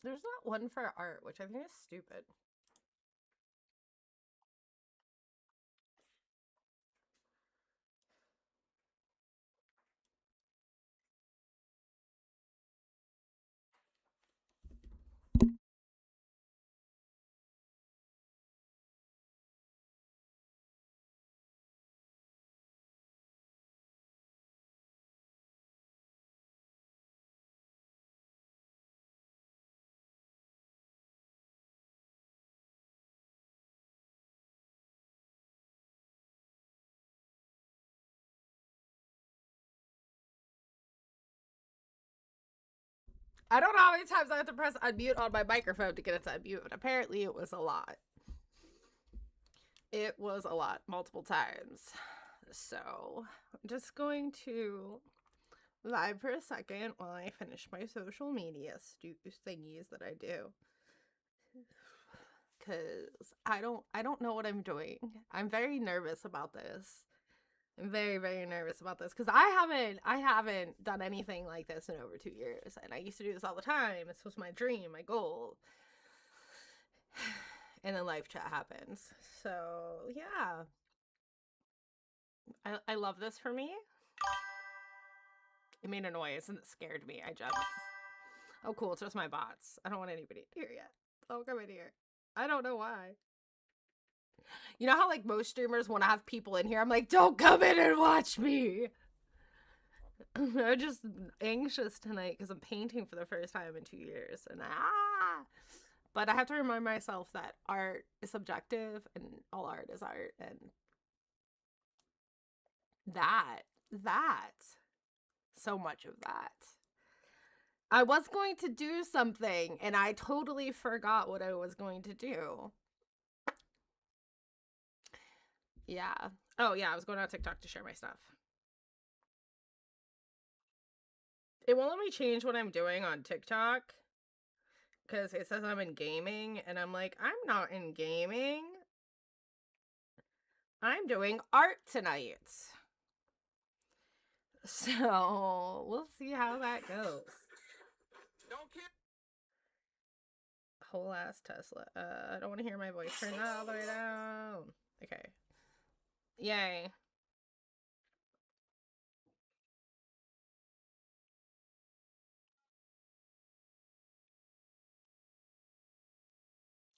There's not one for art, which I think is stupid. I don't know how many times I have to press unmute on my microphone to get it to unmute, but apparently it was a lot. It was a lot, multiple times. So I'm just going to live for a second while I finish my social media thingies that I do. Cause I don't know what I'm doing. I'm very nervous about this. I'm very, very nervous about this because I haven't done anything like this in over 2 years, and I used to do this all the time. This was my dream, my goal, and then life chat happens. So yeah, I love this for me. It made a noise and it scared me. I jumped. Oh cool, it's just my bots. I don't want anybody here yet. Oh, come in here. I don't know why. You know how like most streamers want to have people in here? I'm like, don't come in and watch me. I'm just anxious tonight because I'm painting for the first time in 2 years, and but I have to remind myself that art is subjective and all art is art, and that so much of that. I was going to do something and I totally forgot what I was going to do. Yeah. Oh yeah, I was going on TikTok to share my stuff. It won't let me change what I'm doing on TikTok because it says I'm in gaming, and I'm like, I'm not in gaming. I'm doing art tonight. So we'll see how that goes. Whole ass Tesla. I don't want to hear my voice. Turn that all the way down. Okay. Yay.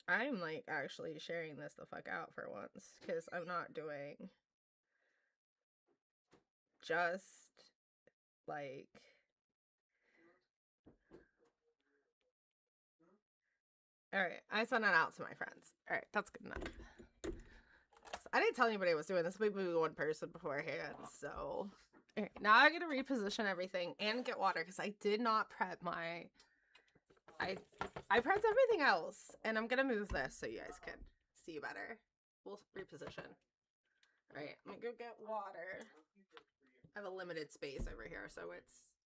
I'm like actually sharing this the fuck out for once because I'm not doing just like alright, I sent it out to my friends. Alright, that's good enough. I didn't tell anybody I was doing this, maybe one person beforehand, so alright, now I gotta reposition everything and get water because I did not prep my I prepped everything else, and I'm gonna move this so you guys can see better. We'll reposition. Alright, I'm gonna go get water. I have a limited space over here, so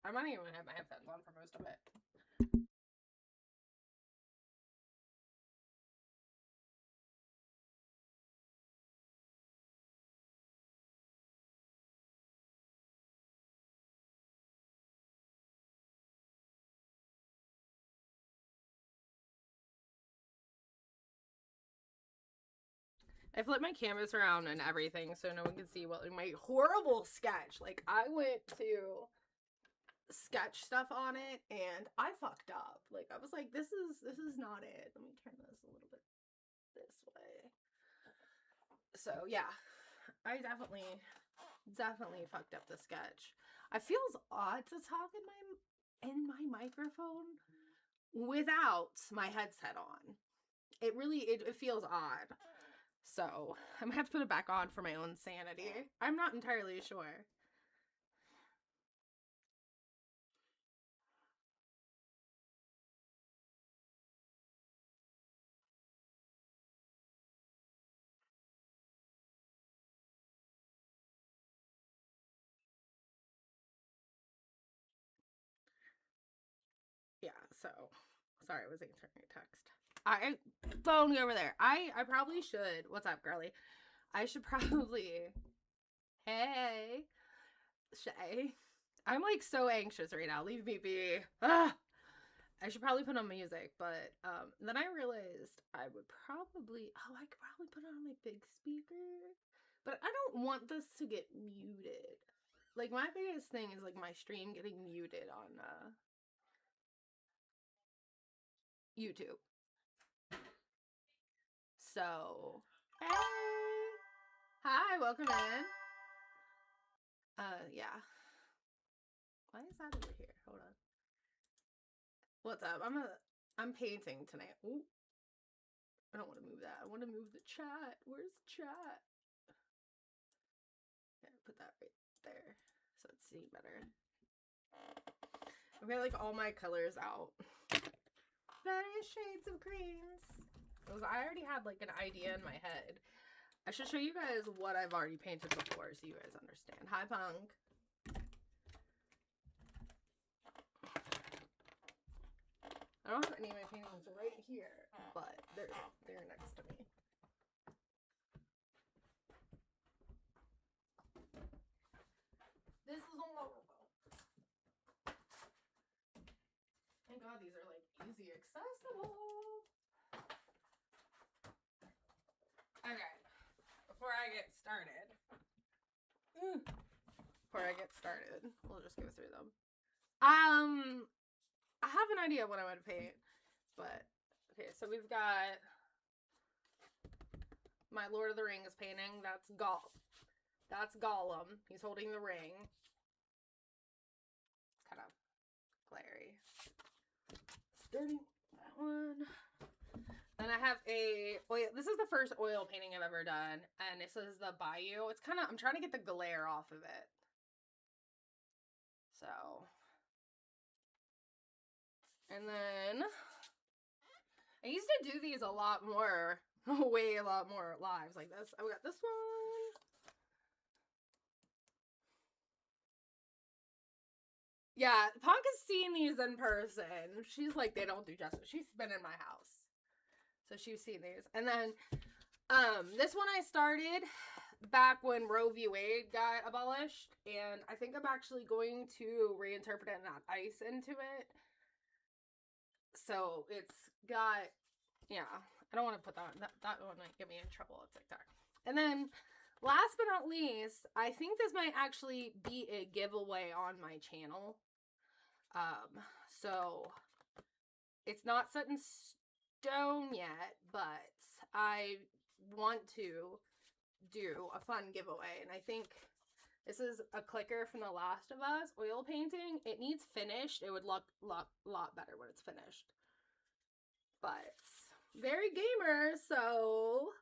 I might even have my headphones on for most of it. I flipped my canvas around and everything so no one can see what my horrible sketch. Like, I went to sketch stuff on it and I fucked up. Like, I was like, this is not it. Let me turn this a little bit this way. So yeah, I definitely fucked up the sketch. It feels odd to talk in my microphone without my headset on. It really it feels odd. So I'm gonna have to put it back on for my own sanity. I'm not entirely sure. Yeah, so sorry, I was answering your text. I phone over there. I probably should. What's up, girly? I should probably. Hey, Shay. I'm like so anxious right now. Leave me be. Ah. I should probably put on music, but then I realized I could probably put it on my big speaker, but I don't want this to get muted. Like, my biggest thing is like my stream getting muted on YouTube. So, hey, hi, welcome in. Yeah. Why is that over here? Hold on. What's up? I'm painting tonight. Ooh. I don't want to move that. I want to move the chat. Where's the chat? Yeah, put that right there so it's seen better. I've got like all my colors out. Various shades of greens. Because I already had like an idea in my head. I should show you guys what I've already painted before so you guys understand. Hi, Punk. I don't have any of my paintings right here, but they're next to me. This is horrible. Thank God these are like easy accessible. Okay, before I get started, we'll just go through them. I have an idea what I want to paint, but okay, so we've got my Lord of the Rings painting. That's Gollum. He's holding the ring. It's kind of glary. Starting that one. Then I have this is the first oil painting I've ever done, and this is the Bayou. It's kind of, I'm trying to get the glare off of it. So. And then, I used to do these a lot more, way a lot more lives like this. I've got this one. Yeah, Punk has seen these in person. She's like, they don't do justice. She's been in my house. So she's seen these. And then, this one I started back when Roe v. Wade got abolished. And I think I'm actually going to reinterpret it and add ice into it. So it's got, yeah, I don't want to put that one might get me in trouble at TikTok. And then last but not least, I think this might actually be a giveaway on my channel. So it's not set in stone yet, but I want to do a fun giveaway. And I think this is a clicker from The Last of Us oil painting. It needs finished. It would look a lot better when it's finished. But very gamer, so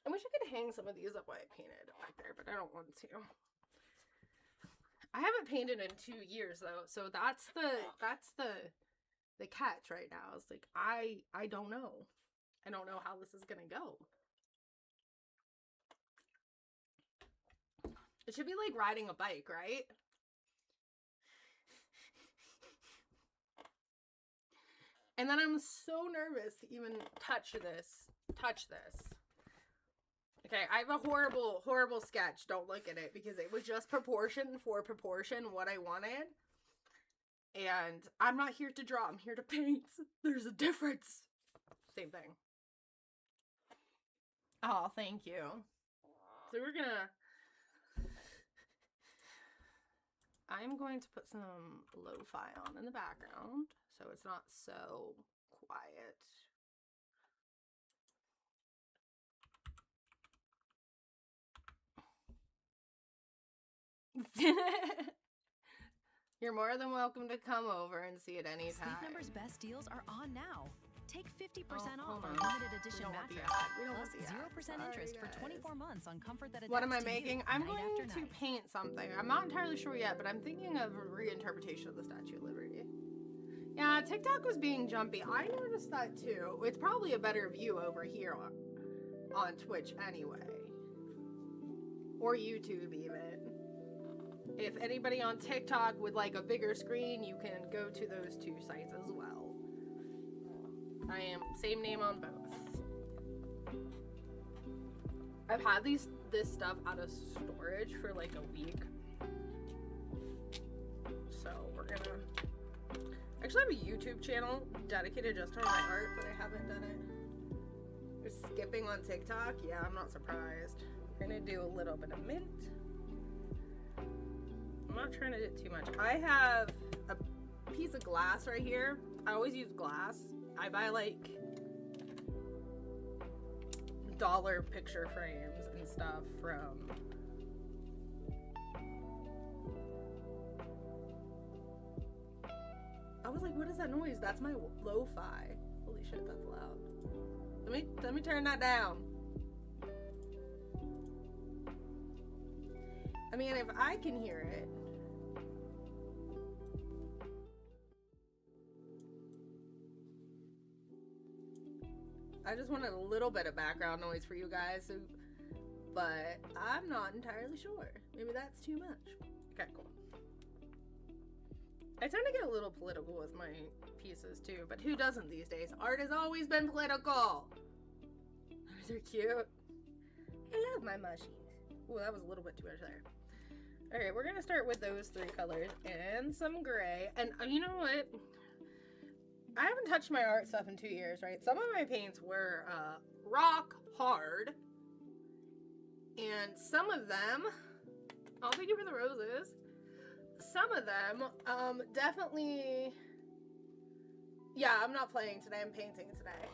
I wish I could hang some of these up while I painted back there, but I don't want to. I haven't painted in 2 years though, so that's the catch right now. It's like I don't know. I don't know how this is gonna go. It should be like riding a bike, right? And then I'm so nervous to even touch this. Okay, I have a horrible sketch. Don't look at it because it was just proportion for proportion what I wanted. And I'm not here to draw. I'm here to paint. There's a difference. Same thing. Oh, thank you. So I'm going to put some lo-fi on in the background so it's not so quiet. You're more than welcome to come over and see it anytime. Sleep Number's best deals are on now. Take 50% off on limited edition mattress, plus 0% interest for 24 months on comfort that adapts. What am I making? I'm going to paint something. I'm not entirely sure yet, but I'm thinking of a reinterpretation of the Statue of Liberty. Yeah, TikTok was being jumpy. I noticed that too. It's probably a better view over here on Twitch anyway. Or YouTube even. If anybody on TikTok would like a bigger screen, you can go to those two sites as well. I am same name on both. I've had this stuff out of storage for like a week. So we're gonna actually have a YouTube channel dedicated just to my art, but I haven't done it. Just skipping on TikTok, yeah, I'm not surprised. We're gonna do a little bit of mint. I'm not trying to do too much. I have a piece of glass right here. I always use glass. I buy like dollar picture frames and stuff from I was like, what is that noise? That's my lo-fi. Holy shit, that's loud. Let me turn that down. I mean, if I can hear it. I just wanted a little bit of background noise for you guys, so, but I'm not entirely sure. Maybe that's too much. Okay, cool. I tend to get a little political with my pieces too, but who doesn't these days? Art has always been political. They're cute. I love my mushies. Ooh, that was a little bit too much there. Alright, we're gonna start with those 3 colors and some gray. And you know what? I haven't touched my art stuff in 2 years, right? Some of my paints were rock hard. And some of them, oh, thank you for the roses. Some of them, definitely, yeah, I'm not playing today, I'm painting today.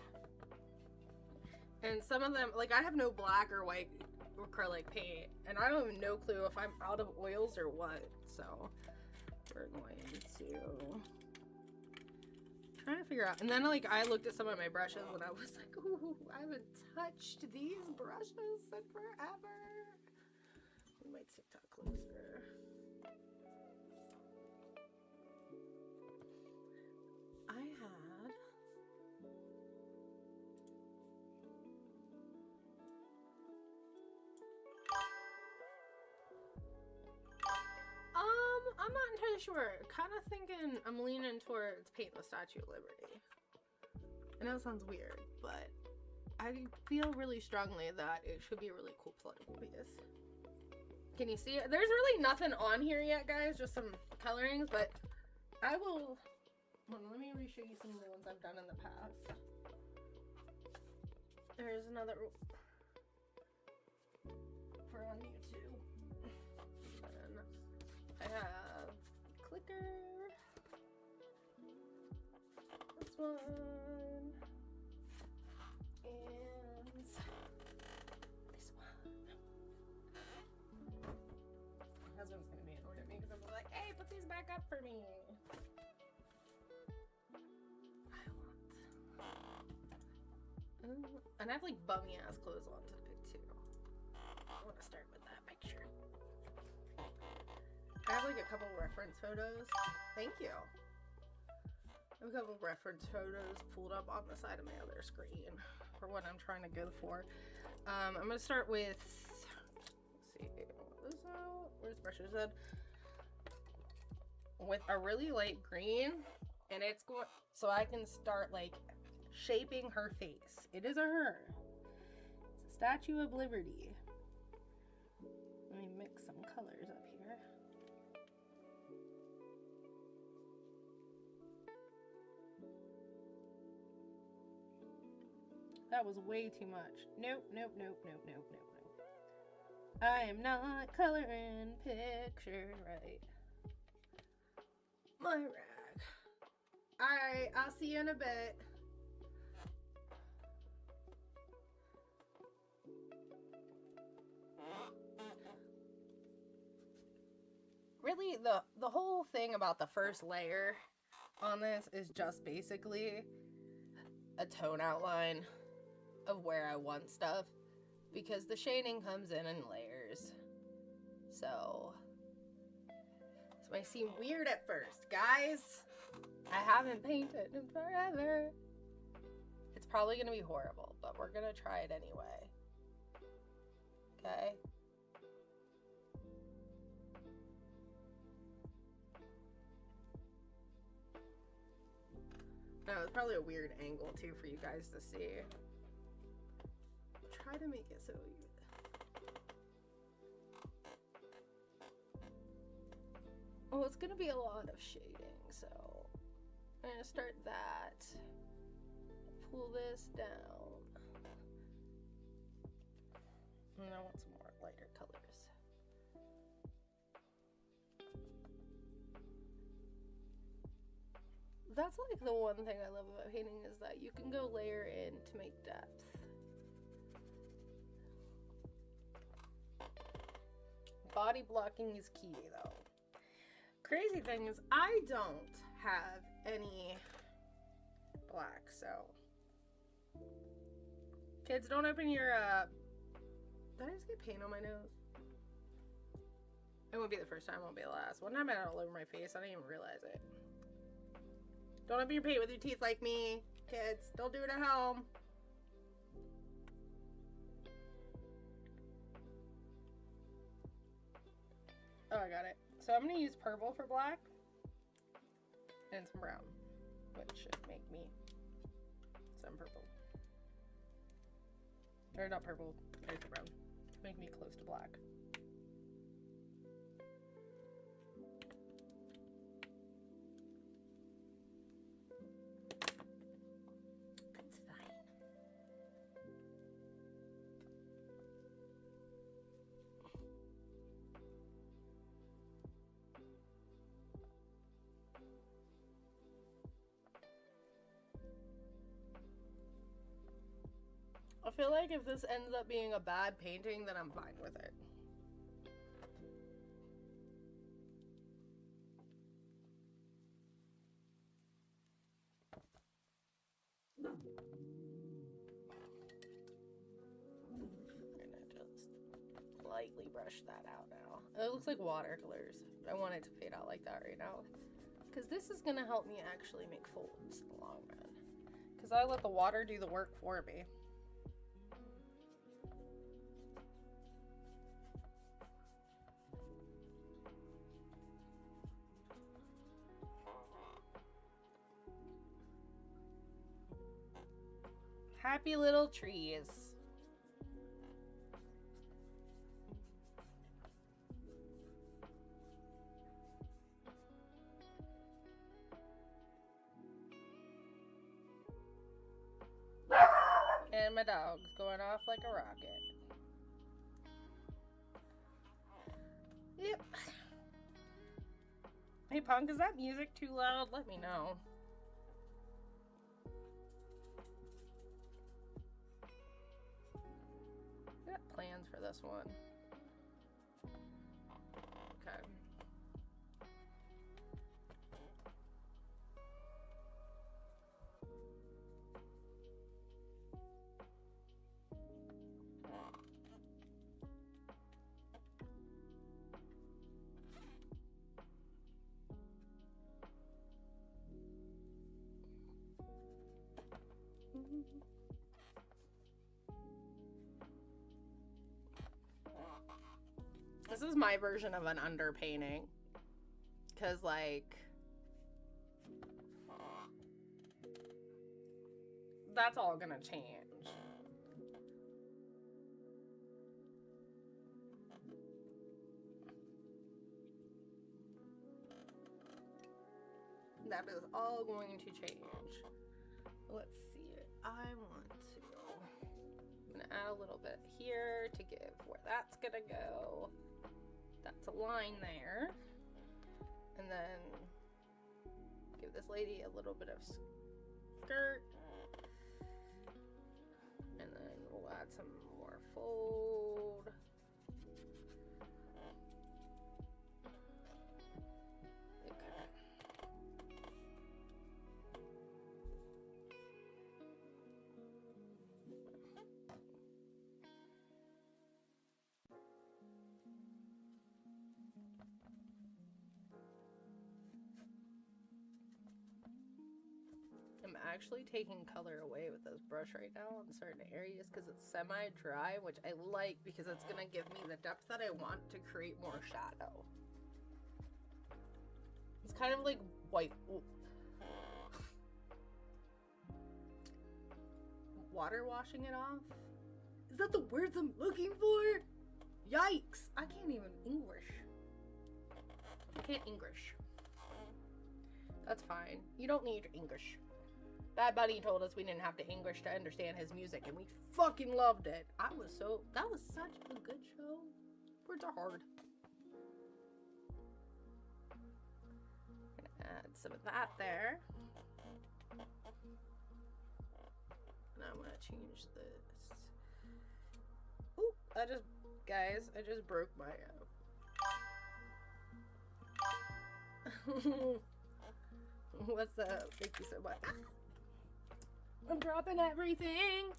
And some of them, like, I have no black or white acrylic paint, and I don't even know clue if I'm out of oils or what, so we're going to try to figure out. And then, like, I looked at some of my brushes and I was like, ooh, I haven't touched these brushes in forever. Move my TikTok closer. I had I'm not entirely sure. Kind of thinking I'm leaning towards paint the Statue of Liberty. I know it sounds weird, but I feel really strongly that it should be a really cool political piece. Can you see it? There's really nothing on here yet, guys, just some colorings, but I will. Let me re-show you some of the ones I've done in the past. There's another for on YouTube. And I have clicker. This one. And this one. My husband's gonna be annoyed at me because I'm like, hey, put these back up for me. And I have like bummy ass clothes on today too. I want to start with that picture. I have like a couple reference photos. Thank you. I have a couple reference photos pulled up on the side of my other screen for what I'm trying to go for. I'm gonna start with, let's see, what is that? Where's brushes at? With a really light green, and it's going so I can start like shaping her face. It is a her. It's a Statue of Liberty. Let me mix some colors up here. That was way too much. Nope, nope, nope, nope, nope, nope, nope. I am not coloring pictures right. My rag. Alright, I'll see you in a bit. Really, the whole thing about the first layer on this is just basically a tone outline of where I want stuff, because the shading comes in layers. So this might seem weird at first, guys. I haven't painted in forever. It's probably gonna be horrible, but we're gonna try it anyway. Okay? No, it's probably a weird angle too for you guys to see. Try to make it so you... Well, it's gonna be a lot of shading, so I'm gonna start that. Pull this down. And I want some more lighter colors. That's like the one thing I love about painting is that you can go layer in to make depth. Body blocking is key though. Crazy thing is I don't have any black, so kids, don't open your did I just get paint on my nose? It won't be the first time, it won't be the last. One time I had it all over my face, I didn't even realize it. Don't open your paint with your teeth like me, kids. Don't do it at home. Oh, I got it. So I'm gonna use purple for black and some brown, which should make me some purple. Or not purple, there's the brown. To make me close to black. That's fine. I feel like if this ends up being a bad painting, then I'm fine with it. I'm gonna just lightly brush that out now. It looks like watercolors. I want it to fade out like that right now. Because this is gonna help me actually make folds in the long run. Because I let the water do the work for me. Happy little trees. And my dog's going off like a rocket. Yep. Hey Punk, is that music too loud? Let me know. I got plans for this one. Okay. This is my version of an underpainting. Because, like, that's all gonna change. That is all going to change. Let's see. I want to. I'm gonna add a little bit here to give where that's gonna go. That's a line there. And then give this lady a little bit of skirt. And then we'll add some more fold. Okay. I'm actually taking color away with this brush right now in certain areas because it's semi-dry, which I like because it's going to give me the depth that I want to create more shadow. It's kind of like white. Water washing it off? Is that the words I'm looking for? Yikes! I can't even English. I can't can't English. That's fine. You don't need English. Bad Bunny told us we didn't have to English to understand his music, and we fucking loved it. That was such a good show. Words are hard. Gonna add some of that there. And I'm gonna change this. Ooh, guys, I just broke my What's up? Thank you so much. I'm dropping everything.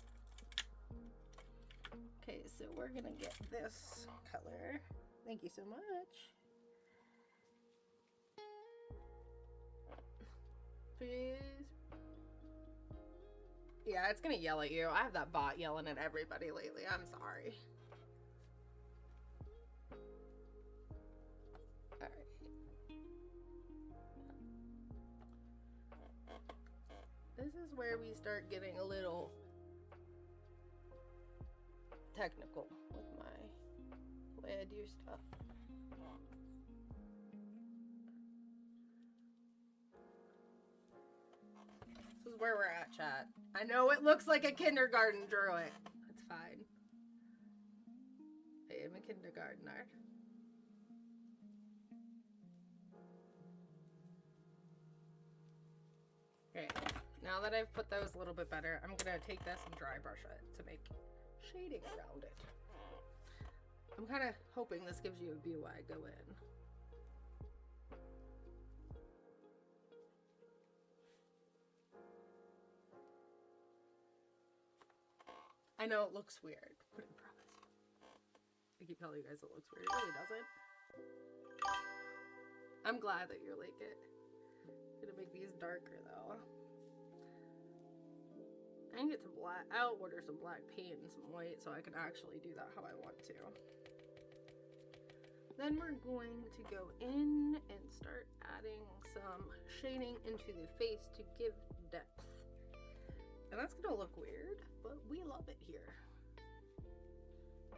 Okay, so we're gonna get this color. Thank you so much. Please. Yeah, it's gonna yell at you. I have that bot yelling at everybody lately. I'm sorry. Alright. This is where we start getting a little technical with my way I do stuff. This is where we're at, chat. I know it looks like a kindergarten drew it. It's fine. I am a kindergartner. Okay, now that I've put those a little bit better, I'm gonna take this and dry brush it to make shading around it. I'm kind of hoping this gives you a view while I go in. I know it looks weird, but I promise. I keep telling you guys it looks weird. It really doesn't. I'm glad that you like it. I'm gonna make these darker though. I can get some black. I'll order some black paint and some white so I can actually do that how I want to. Then we're going to go in and start adding some shading into the face to give depth. And that's gonna look weird, but we love it here.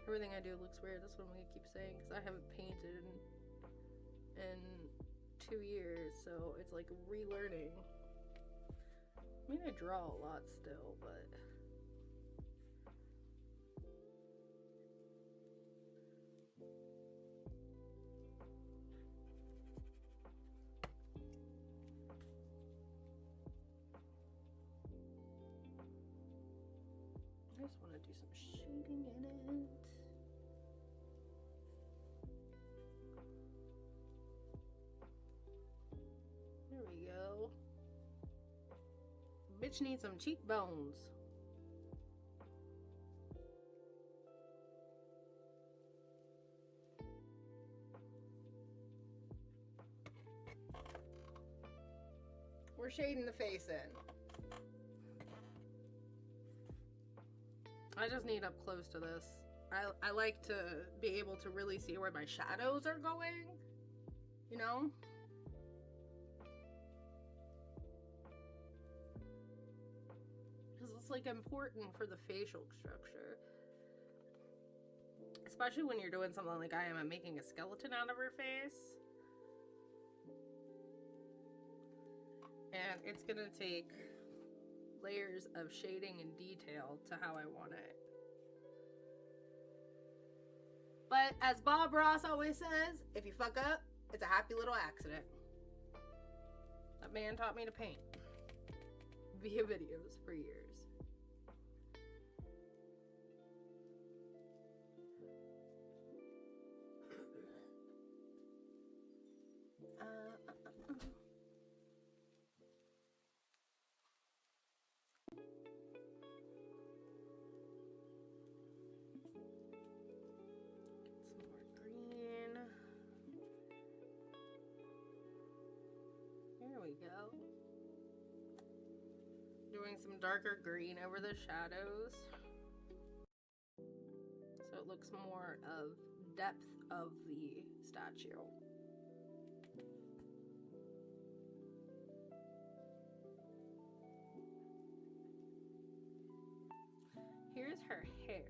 Everything I do looks weird. That's what I'm gonna keep saying because I haven't painted in 2 years, so it's like relearning. I mean, I draw a lot still, but I just want to do some shading in it. There we go. Bitch needs some cheekbones. We're shading the face in. I just need up close to this. I like to be able to really see where my shadows are going, you know? Because it's like important for the facial structure. Especially when you're doing something like I am. I'm making a skeleton out of her face. And it's gonna take layers of shading and detail to how I want it. But as Bob Ross always says, if you fuck up, it's a happy little accident. That man taught me to paint via videos for years. Go. Doing some darker green over the shadows so it looks more of depth of the statue. Here's her hair.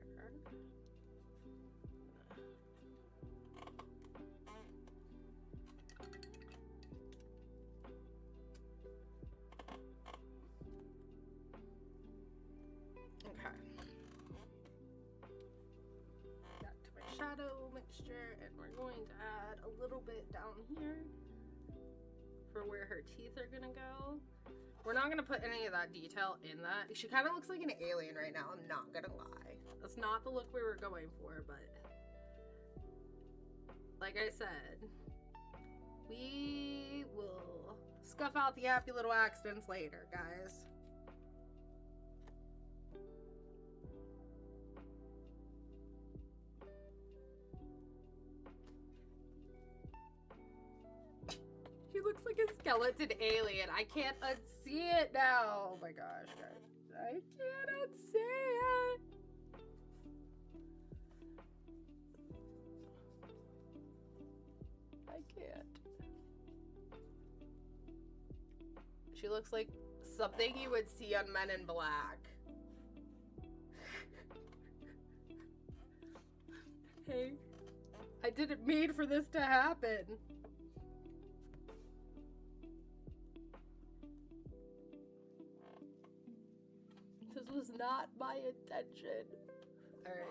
texture, and we're going to add a little bit down here for where her teeth are gonna go. We're not gonna put any of that detail in that. She kind of looks like an alien right now, I'm not gonna lie. That's not the look we were going for, but like I said, we will scuff out the happy little accidents later, guys. He looks like a skeleton alien. I can't unsee it now. Oh my gosh, guys. I can't unsee it. I can't. She looks like something you would see on Men in Black. Hey, I didn't mean for this to happen. This was not my intention. Alright.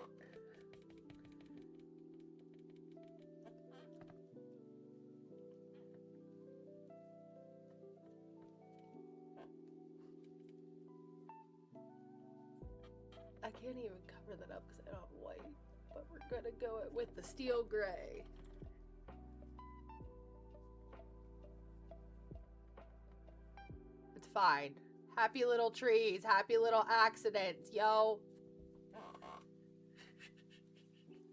I can't even cover that up because I don't have white, but we're gonna go with the steel gray. It's fine. Happy little trees, happy little accidents, yo.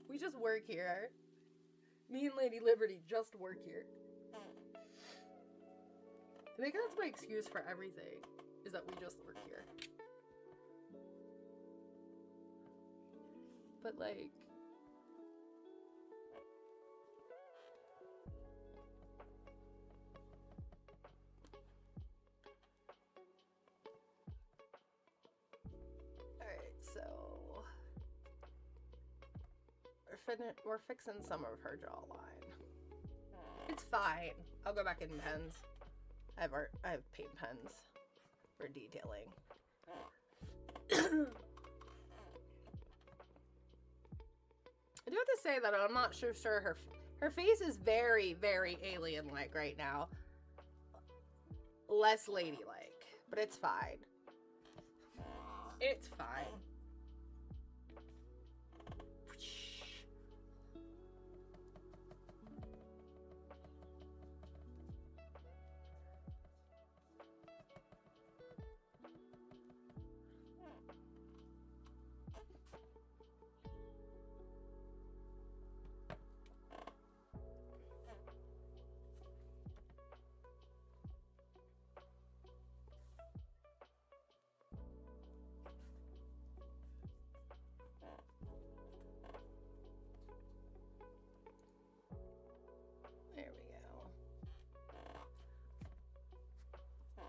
We just work here. Me and Lady Liberty just work here. I think that's my excuse for everything, is that we just work here. But like, alright, so we're fixing some of her jawline. It's fine. I'll go back in pens. I have paint pens for detailing. I do have to say that I'm not sure her face is very, very alien-like right now. Less ladylike, but it's fine. It's fine.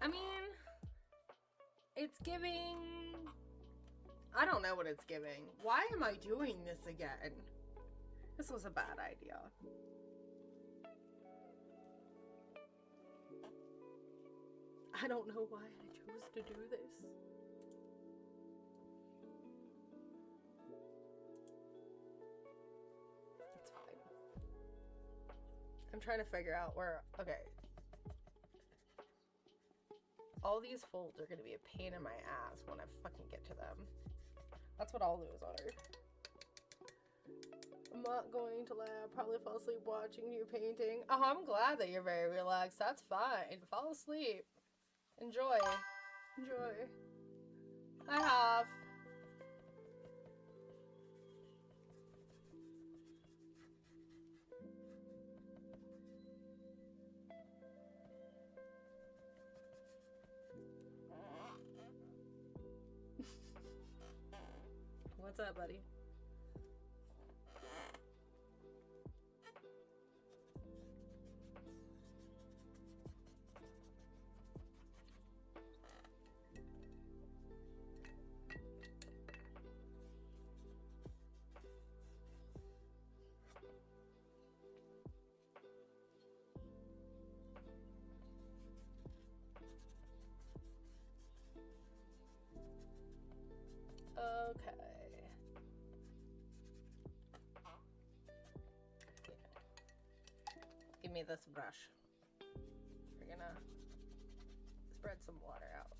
I mean, it's giving... I don't know what it's giving. Why am I doing this again? This was a bad idea. I don't know why I chose to do this. It's fine. I'm trying to figure out where... Okay. All these folds are going to be a pain in my ass when I fucking get to them. That's what all those are. I'm not going to lie, I'll probably fall asleep watching you painting. Oh, I'm glad that you're very relaxed. That's fine. Fall asleep. Enjoy. Enjoy. I have. What's up, buddy? Okay. me this brush. We're gonna spread some water out.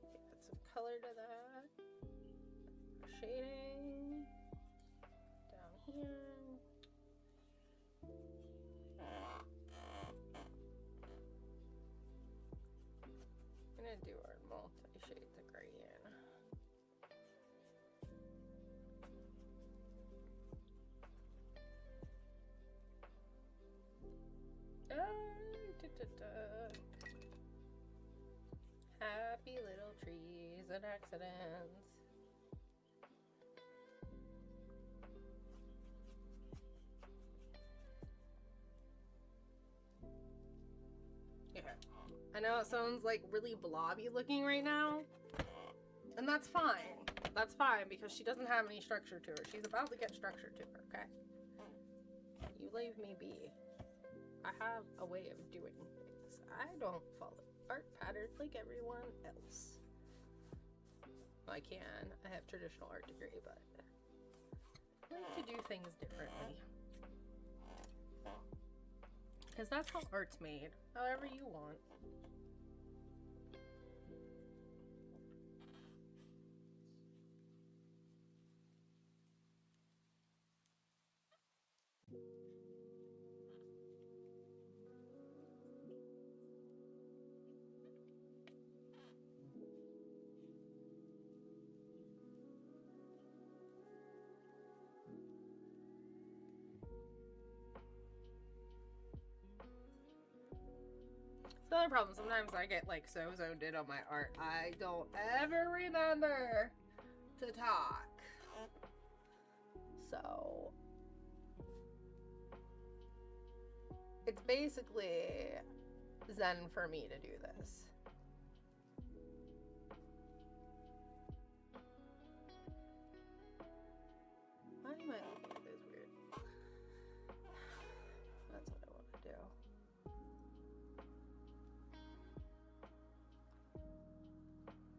Add some color to that. Shading down here. I'm gonna do our multi-shade to gradient. Happy little trees and accidents. Okay. I know it sounds like really blobby looking right now, and that's fine. That's fine because she doesn't have any structure to her. She's about to get structure to her, okay? You leave me be. I have a way of doing things. I don't follow art patterns like everyone else. Well, I can. I have traditional art degree, but I like to do things differently. Because that's how art's made. However you want. The other problem, sometimes I get like so zoned in on my art, I don't ever remember to talk. So it's basically zen for me to do this. Why am I looking at this weird? That's what I want to do.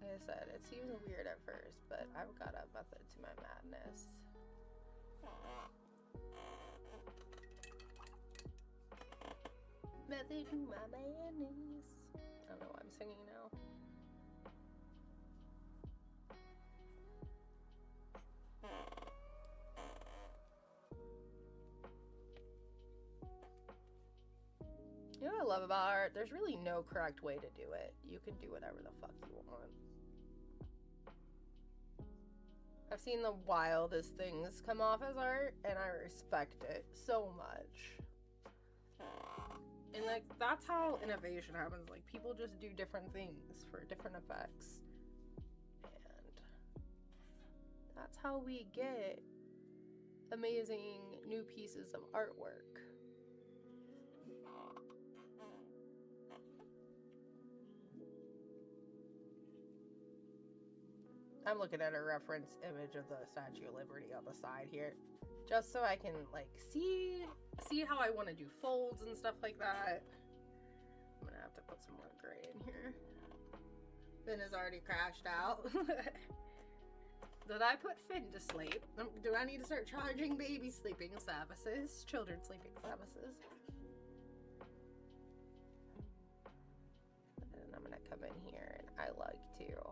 Like I said, it seems weird at first, but I've got a method to my madness. Method to my madness. I don't know why I'm singing now. You know what I love about art? There's really no correct way to do it. You can do whatever the fuck you want. I've seen the wildest things come off as art, and I respect it so much. And like, that's how innovation happens. Like, people just do different things for different effects. And that's how we get amazing new pieces of artwork. I'm looking at a reference image of the Statue of Liberty on the side here, just so I can like see how I want to do folds and stuff like that. I'm gonna have to put some more gray in here. Finn has already crashed out. Did I put Finn to sleep? Do I need to start charging baby sleeping services, children's sleeping services? And I'm gonna come in here, and I like to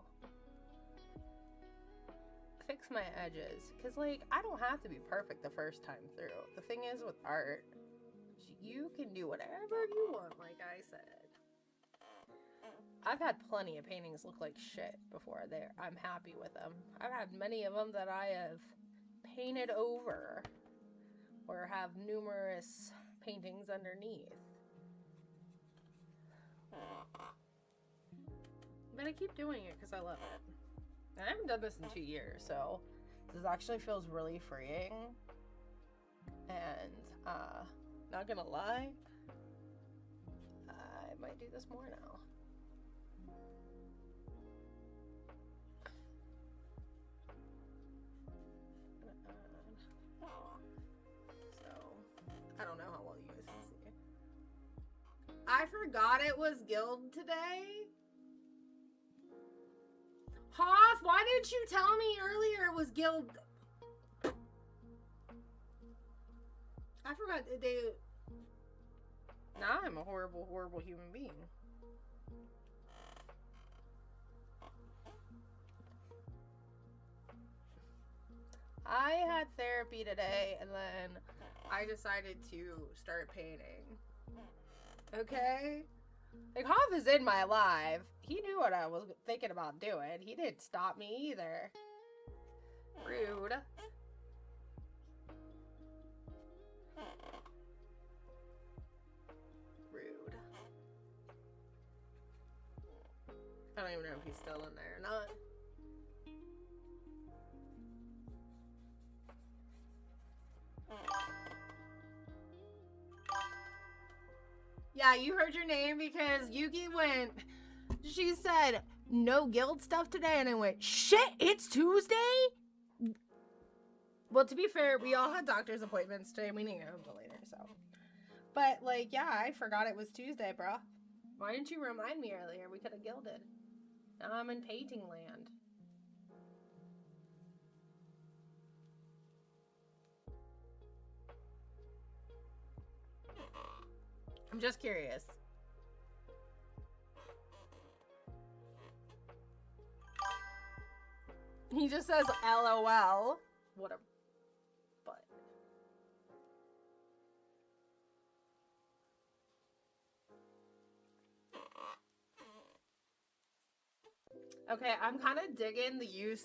fix my edges, because like, I don't have to be perfect the first time through. The thing is with art, you can do whatever you want, like I said. I've had plenty of paintings look like shit before I'm happy with them. I've had many of them that I have painted over or have numerous paintings underneath. But I keep doing it because I love it. I haven't done this in 2 years, so this actually feels really freeing. And, not gonna lie, I might do this more now. So, I don't know how well you guys can see. I forgot it was Guild today. didn't you tell me earlier it was guild? I forgot they. Now I'm a horrible, horrible human being. I had therapy today, and then I decided to start painting. Okay? Like, Hoff is in my life. He knew what I was thinking about doing. He didn't stop me either. Rude. Rude. I don't even know if he's still in there or not. Yeah, you heard your name because Yuki went, she said, no guild stuff today, and I went, shit, it's Tuesday? Well, to be fair, we all had doctor's appointments today, and we didn't get home till later, so. But, like, yeah, I forgot it was Tuesday, bro. Why didn't you remind me earlier? We could have guilded. Now I'm in painting land. I'm just curious. He just says LOL. What a butt. Okay, I'm kind of digging the use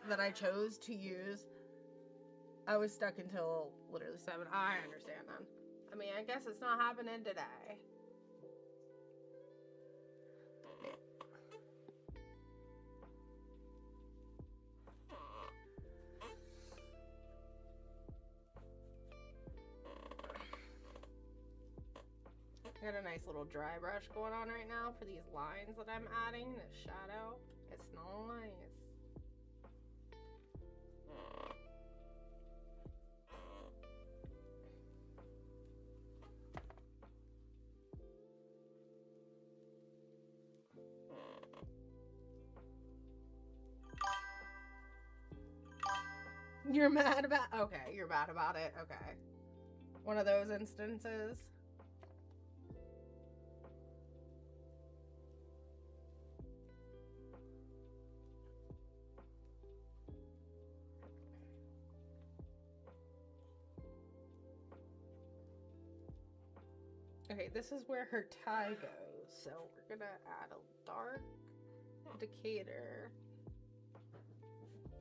that I chose to use. I was stuck until literally 7. I understand then. I mean, I guess it's not happening today. I got a nice little dry brush going on right now for these lines that I'm adding, the shadow. It's nice. You're mad about, okay, you're mad about it, okay. One of those instances. Okay, this is where her tie goes, so we're gonna add a dark indicator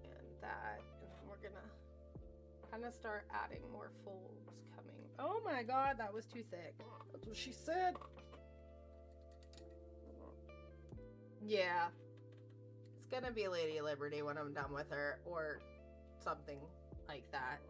and that. We're gonna kind of start adding more folds coming. Oh my god, that was too thick. That's what she said. Yeah. It's gonna be Lady Liberty when I'm done with her, or something like that.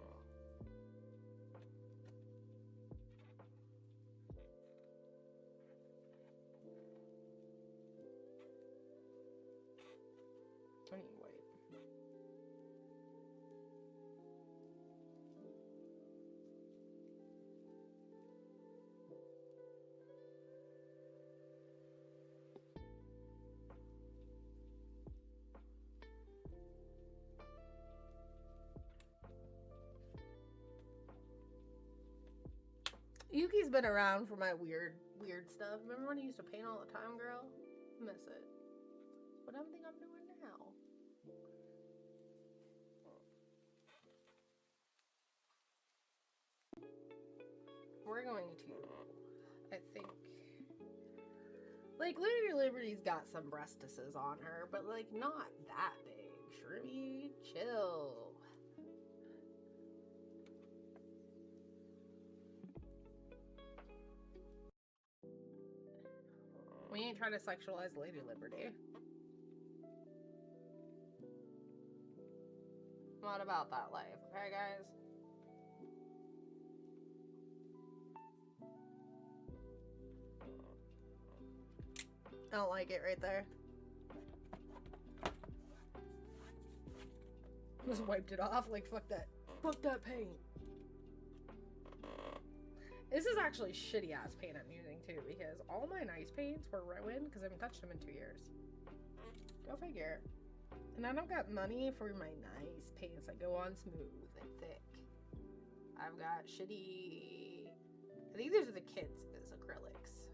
Yuki's been around for my weird stuff. Remember when he used to paint all the time, girl? Miss it. But I think I'm doing now. We're going to, I think, like, Lady Liberty's got some breastises on her, but, like, not that big. Shrimmy, chill. We ain't trying to sexualize Lady Liberty. Not about that life, okay, guys? I don't like it right there. Just wiped it off, like, fuck that. Fuck that paint. This is actually shitty ass paint I'm using too, because all my nice paints were ruined because I haven't touched them in 2 years. Go figure. And I don't got money for my nice paints that go on smooth and thick. I've got shitty... I think these are the kids' acrylics.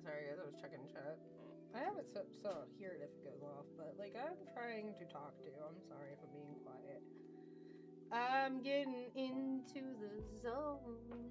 Sorry guys, I was checking chat. I have it so I'll hear it if it goes off, but like I'm trying to talk to. I'm sorry if I'm being quiet. I'm getting into the zone.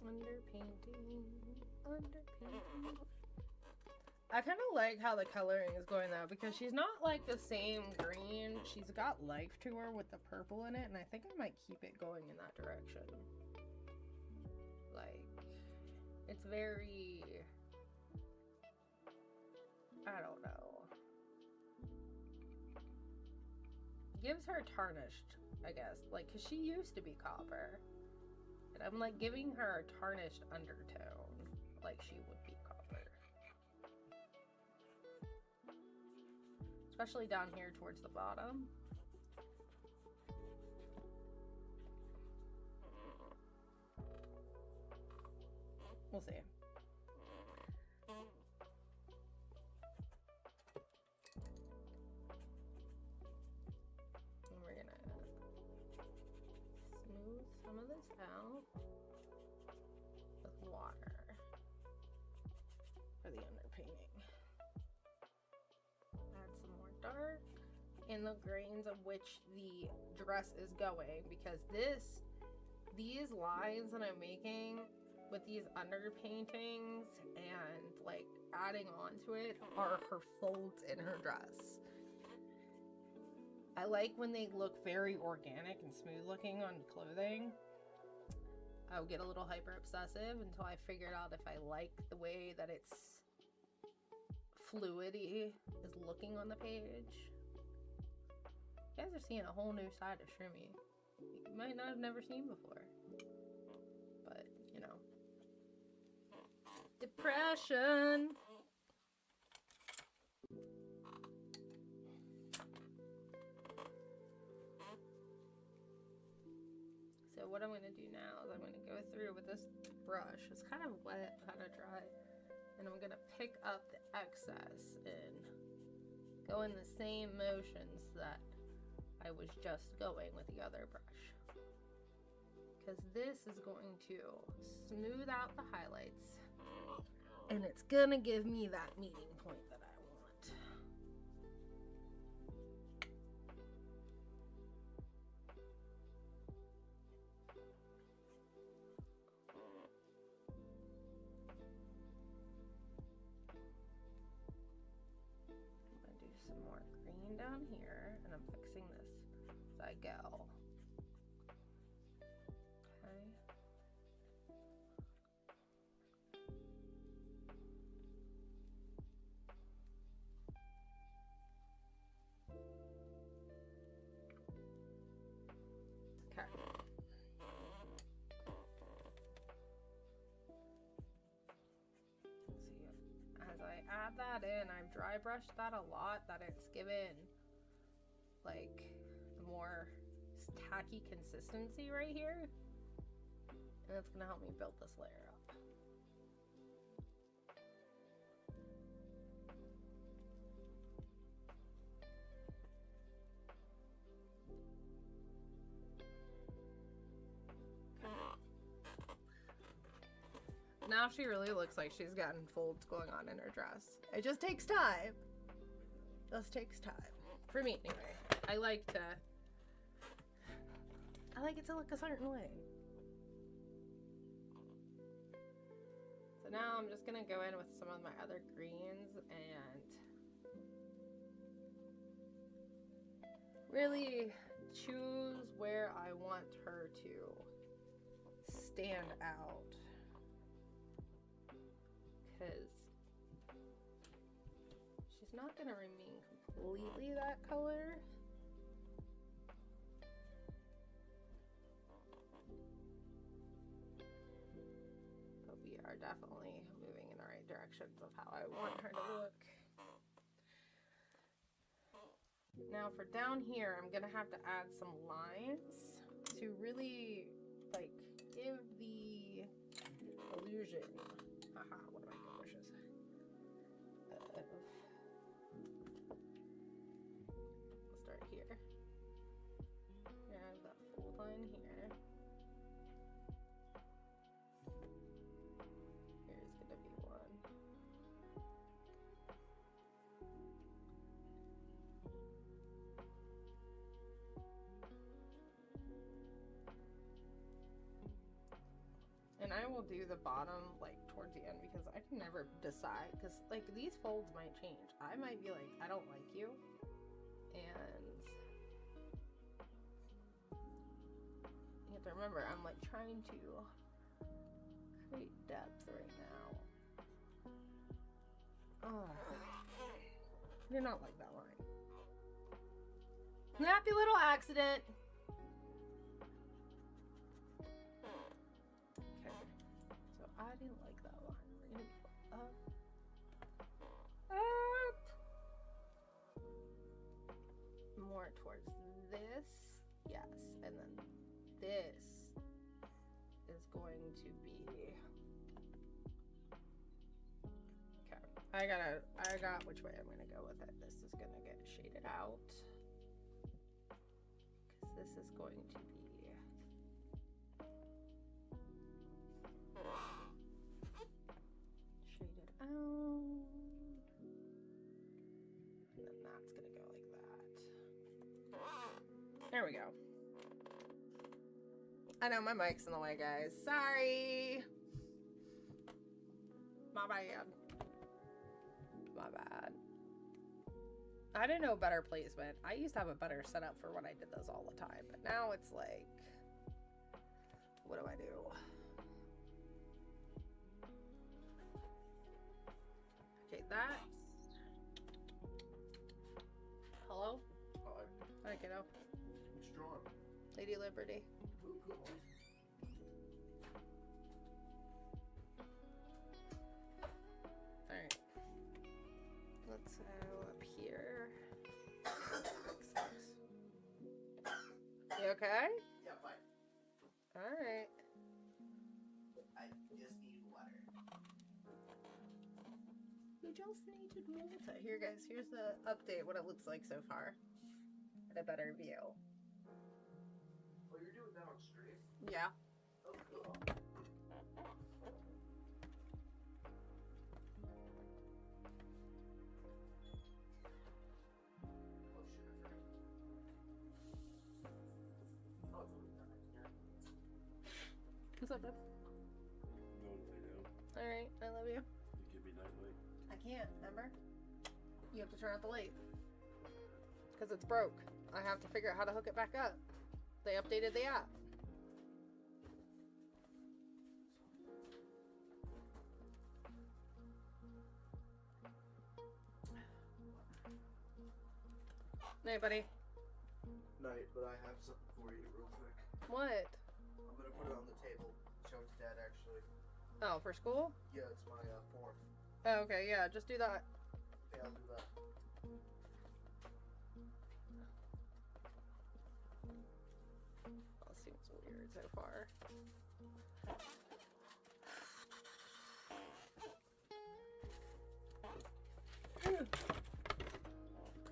Underpainting. I kind of like how the coloring is going though, because she's not like the same green. She's got life to her with the purple in it, and I think I might keep it going in that direction. Like, it's very... I don't know. Gives her tarnished, I guess. Like, because she used to be copper. And I'm like giving her a tarnished undertone, like she would be copper. Especially down here towards the bottom. We'll see. And we're gonna smooth some of this out with water for the underpainting. Add some more dark in the grains of which the dress is going, because these lines that I'm making with these underpaintings and like adding on to it are her folds in her dress. I like when they look very organic and smooth looking on clothing. I'll get a little hyper obsessive until I figure out if I like the way that it's fluidity is looking on the page. You guys are seeing a whole new side of Shrimmy you might not have never seen before. But, you know. Depression! So what I'm going to do now is I'm going to go through with this brush. It's kind of wet, kind of dry. And I'm going to pick up the excess and go in the same motions that I was just going with the other brush. Because this is going to smooth out the highlights. And it's going to give me that meeting point that I want. I'm going to do some more green down here, and I'm fixing this as I go. Okay. add that in. I've dry brushed that a lot, that it's given like more tacky consistency right here. And it's gonna help me build this layer up. Now she really looks like she's gotten folds going on in her dress. It just takes time. Just takes time. For me, anyway. I like it to look a certain way. So now I'm just gonna go in with some of my other greens and really choose where I want her to stand out. Because she's not going to remain completely that color. But we are definitely moving in the right directions of how I want her to look. Now for down here, I'm going to have to add some lines to really like give the illusion. Haha, what am I good wishes? We'll start here. There's that fold line here. Here's gonna be one. And I will do the bottom like towards the end because I can never decide, because like these folds might change. I might be like, I don't like you, and you have to remember I'm like trying to create depth right now. Oh, you're not like that line. Happy little accident. I didn't like that line. We're gonna go up. More towards this. Yes. And then this is going to be. Okay. I got which way I'm gonna go with it. This is gonna get shaded out. Because this is going to be. And then that's gonna go like that. There we go. I know my mic's in the way, guys. Sorry. My bad. My bad. I didn't know better placement. I used to have a better setup for when I did those all the time, but now it's like, what do I do? Okay, that's... Hello? Hi. Hi, kiddo. What's drawing? Lady Liberty. Ooh, cool. Alright. Let's go up here. You okay? Yeah, fine. Alright. I just need water. You just needed water. Here, guys, here's the update, what it looks like so far. At a better view. Oh, you're doing that on stream? Yeah. Oh, cool. Oh, shit, I forgot. Oh, it's only done right here. What's up, bud? Going to lay down. Alright, I love you. You give me night light. I can't, remember? You have to turn out the light. Because it's broke. I have to figure out how to hook it back up. They updated the app. Hey, buddy. Night, but I have something for you real quick. What? I'm gonna put it on the table. Show it to Dad, actually. Oh, for school? Yeah, it's my fourth. Oh, okay, yeah, just do that. Okay, I'll do that. That seems weird so far.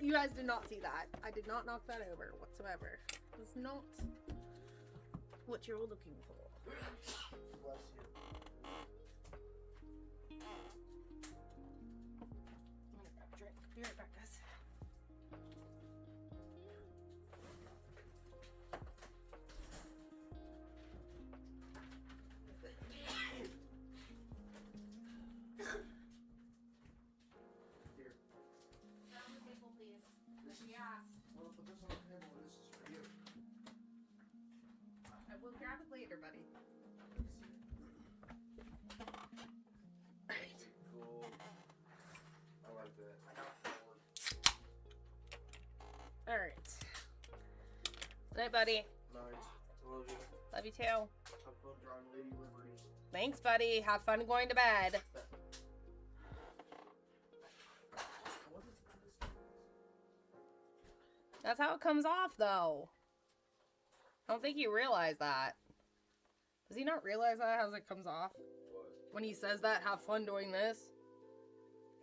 You guys did not see that. I did not knock that over whatsoever. It's not what you're looking for. Bless you. I'm gonna grab a drink. Be right back, guys. Here. Grab the table, please. Yes. Well, put this on the table. This is for you. I will grab it later, buddy. Alright. Cool. I like that. I got forward. Alright. Good night, buddy. Nice. Love you. Love you too. Have fun drawing Lady Liberty. Thanks, buddy. Have fun going to bed. That's how it comes off, though. I don't think you realize that. Does he not realize that, how it comes off? What? When he says that, have fun doing this?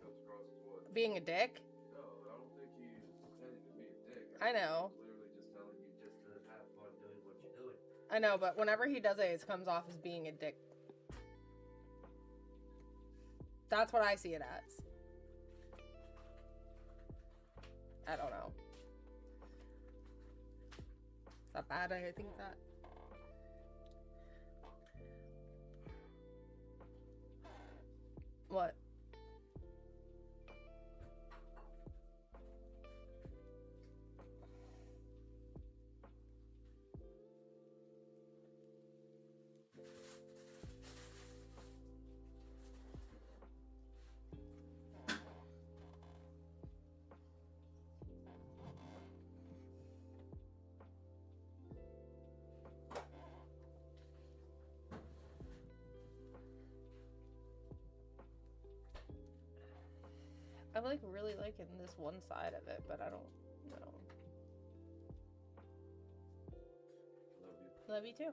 Comes across as what? Being a dick? No, I don't think he's intending to be a dick. I know. He's literally just telling you just to have fun doing what you're doing. I know, but whenever he does it, it comes off as being a dick. That's what I see it as. I don't know. Is that bad? I think that. What? I'm like really liking this one side of it, but I don't know. Love you. Love you too.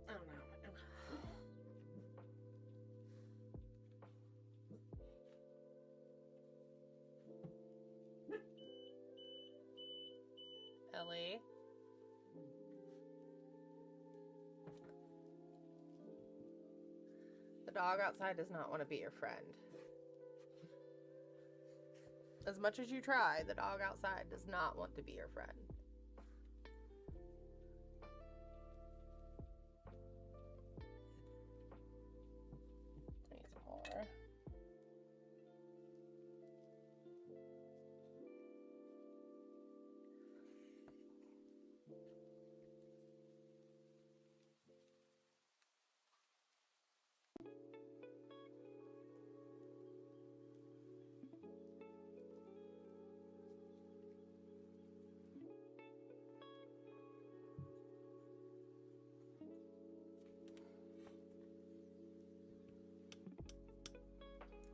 I don't know. Ellie. The dog outside does not want to be your friend. As much as you try, the dog outside does not want to be your friend. I need some more.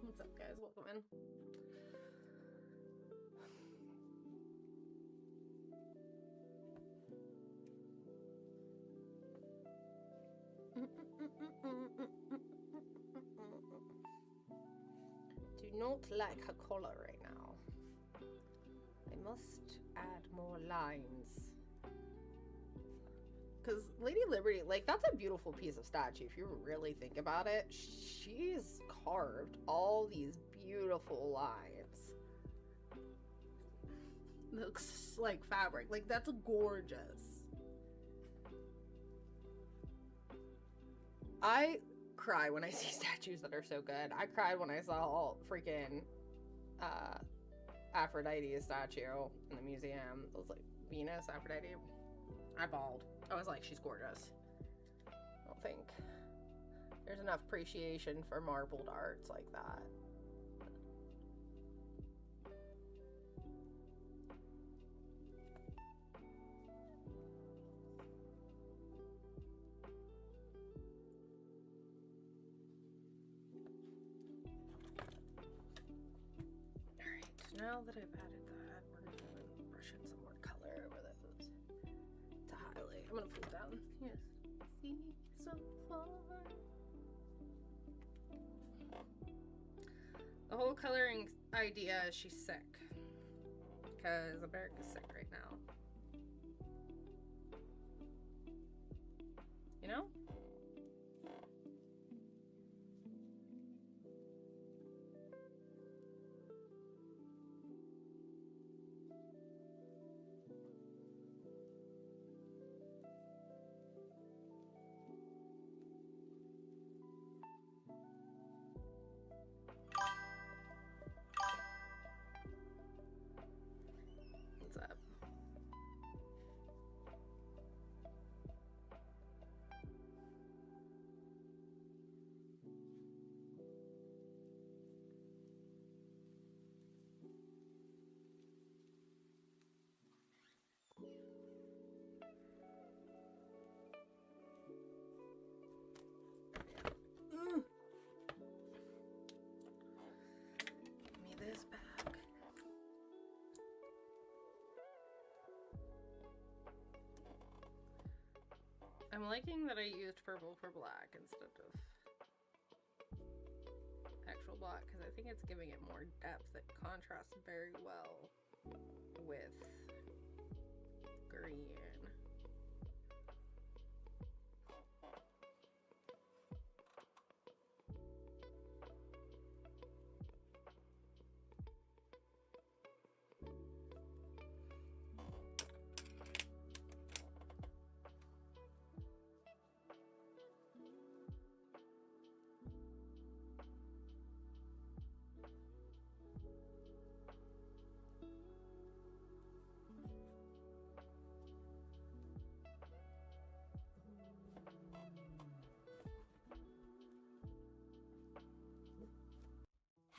What's up, guys? Welcome in. Do not like her collar right now. I must add more lines. Because Lady Liberty, like, that's a beautiful piece of statue if you really think about it. She's carved all these beautiful lines. Looks like fabric. Like, that's gorgeous. I cry when I see statues that are so good. I cried when I saw freaking Aphrodite statue in the museum. It was like Venus, Aphrodite. I bawled. I was like, she's gorgeous. I don't think there's enough appreciation for marbled arts like that. Now that I've added that, we're going to brush in some more color over those to highlight. I'm going to pull down. Yes. See so far. The whole coloring idea is she's sick. Because America's sick right now. You know? I'm liking that I used purple for black instead of actual black because I think it's giving it more depth. It contrasts very well with green.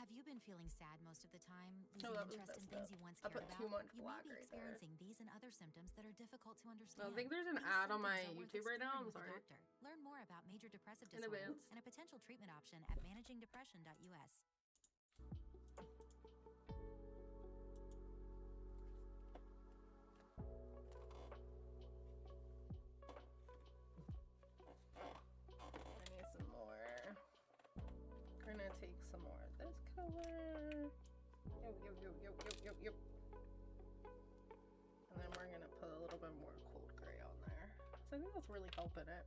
Have you been feeling sad most of the time, Oh, losing that was interest in messed things up. you once I cared put about? too much You black may be right there. experiencing these and other symptoms that are difficult to I understand. think there's an These ad on my symptoms are worth YouTube right now. I'm exploring with a sorry. doctor. Learn more about major depressive In disorder advance. and a potential treatment option at managingdepression.us. I need some more. We're gonna take some more of this color. Yep. And then we're gonna put a little bit more cold gray on there. So I think that's really helping it.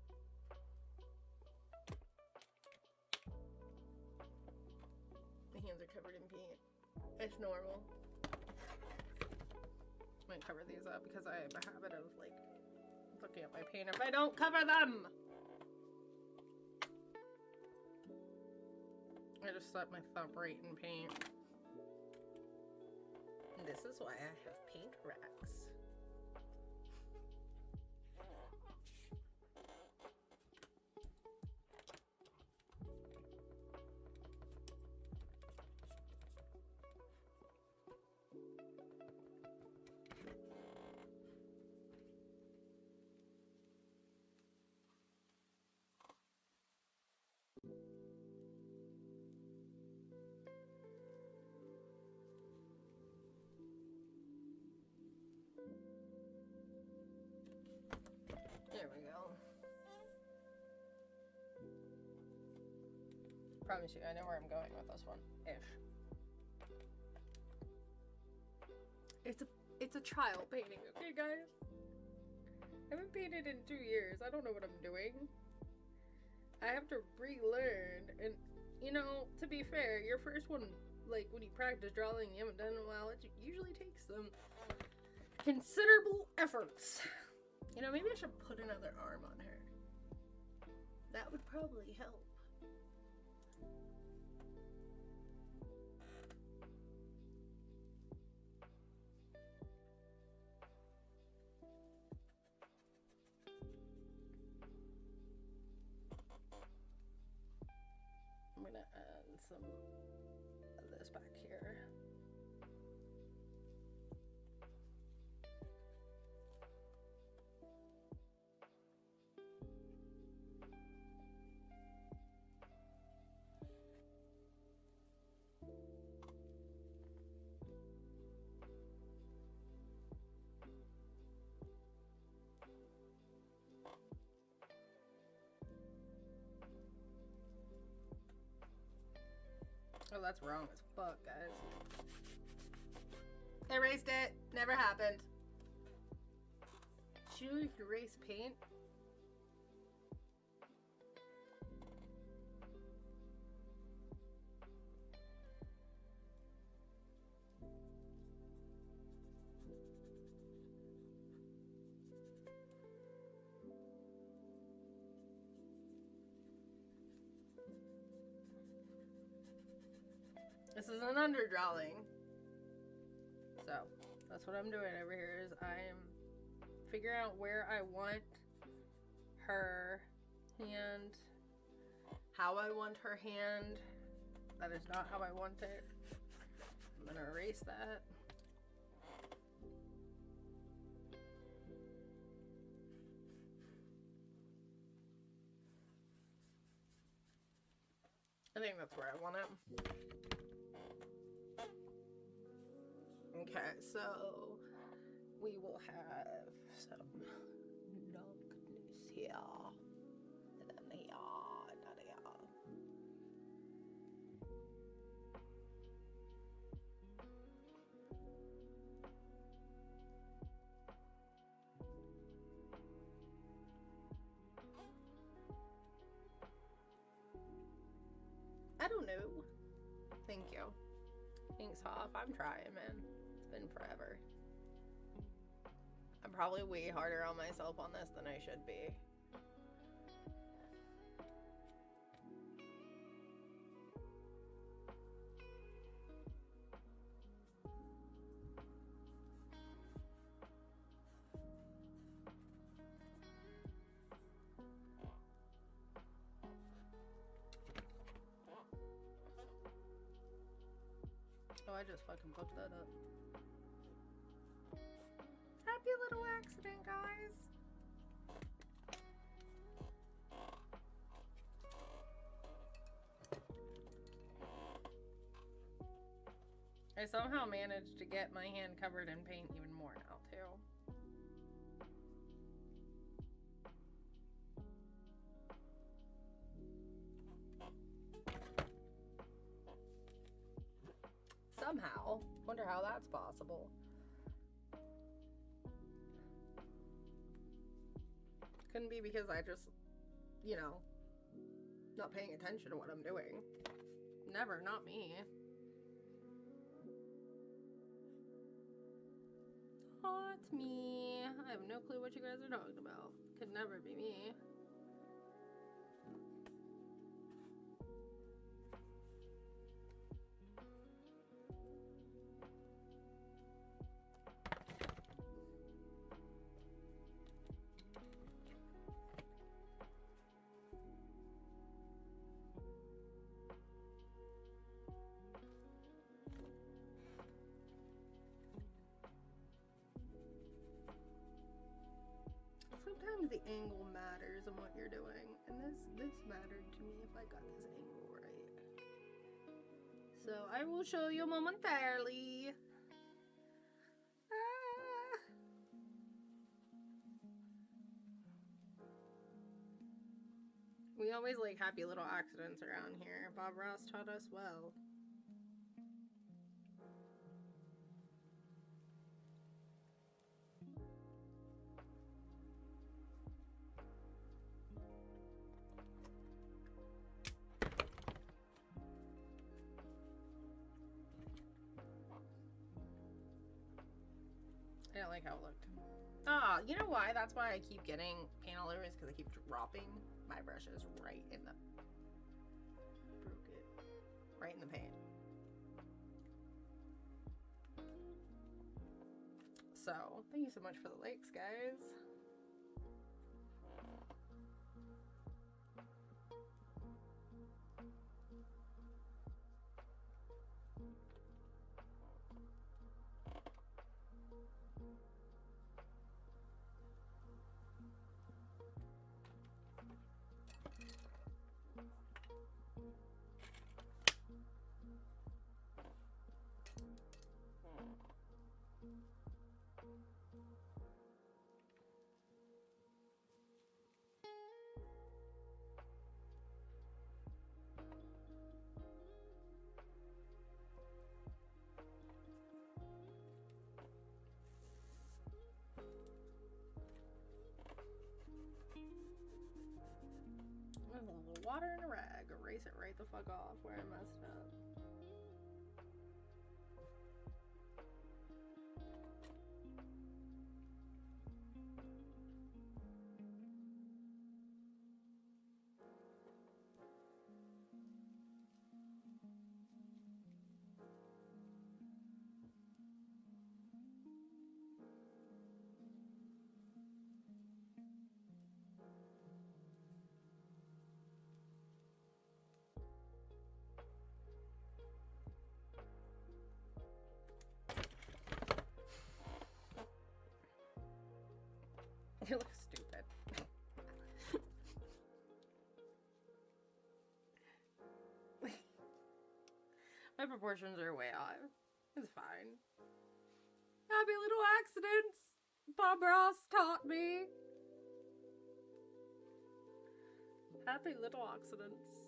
My hands are covered in paint. It's normal. I'm gonna cover these up because I have a habit of like looking at my paint if I don't cover them. I just slapped my thumb right in paint. And this is why I have paint racks. There we go. Promise you, I know where I'm going with this one. Ish. It's a trial painting, okay guys? I haven't painted in 2 years. I don't know what I'm doing. I have to relearn, and you know, to be fair, your first one, like when you practice drawing, you haven't done it in a while, it usually takes some considerable efforts. You know, maybe I should put another arm on her. That would probably help. some of this back here. Oh, that's wrong as fuck, guys. Erased it. Never happened. Should you erase paint? This is an underdrawing. So, that's what I'm doing over here is I'm figuring out where I want her hand, how I want her hand. That is not how I want it. I'm gonna erase that. I think that's where I want it. Okay, so we will have some numbness here, and then here, and here. I don't know. Thank you. Thanks, Hoff. I'm trying, man. It's been forever. I'm probably way harder on myself on this than I should be. Oh, I just fucking fucked that up. Happy little accident, guys. I somehow managed to get my hand covered in paint even more now, too. Somehow. Wonder how that's possible. Couldn't be because I just, you know, not paying attention to what I'm doing. Never, not me. Not me. I have no clue what you guys are talking about. Could never be me. Sometimes the angle matters in what you're doing, and this mattered to me if I got this angle right. So I will show you momentarily. Ah. We always like happy little accidents around here. Bob Ross taught us well. I don't like how it looked. Ah, you know why? That's why I keep getting paint all over is because I keep dropping my brushes right in the... Broke it. Right in the paint. So, thank you so much for the likes, guys. with a little water and a rag. Erase it right the fuck off where I messed up. You look stupid. My proportions are way off. It's fine. Happy little accidents, Bob Ross taught me. Happy little accidents.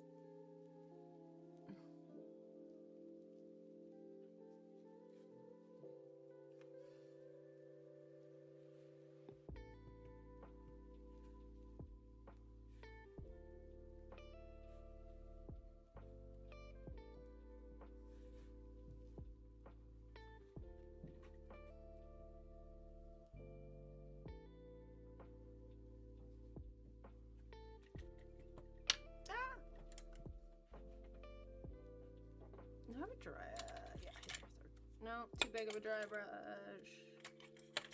I have a dry, yeah, no, too big of a dry brush.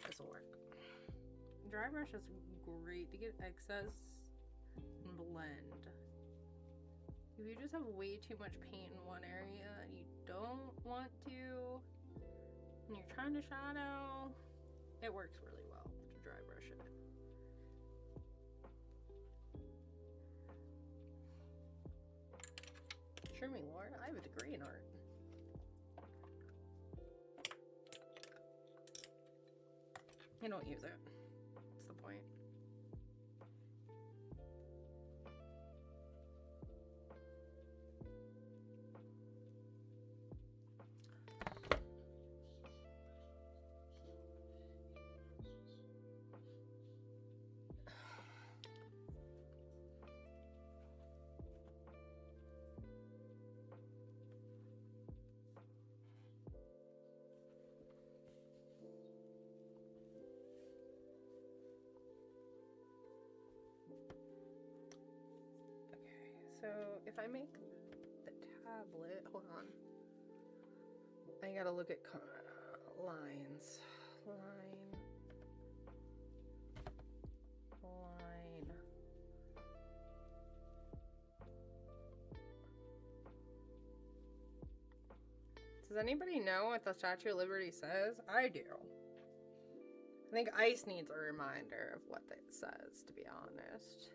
This will work. Dry brush is great to get excess and blend. If you just have way too much paint in one area and you don't want to, and you're trying to shadow, it works really well to dry brush it. Sure me, Lord, I have a degree in art. I don't use it. That's the point. So if I make the tablet, hold on, I gotta look at lines. Line. Does anybody know what the Statue of Liberty says? I do. I think Ice needs a reminder of what it says, to be honest.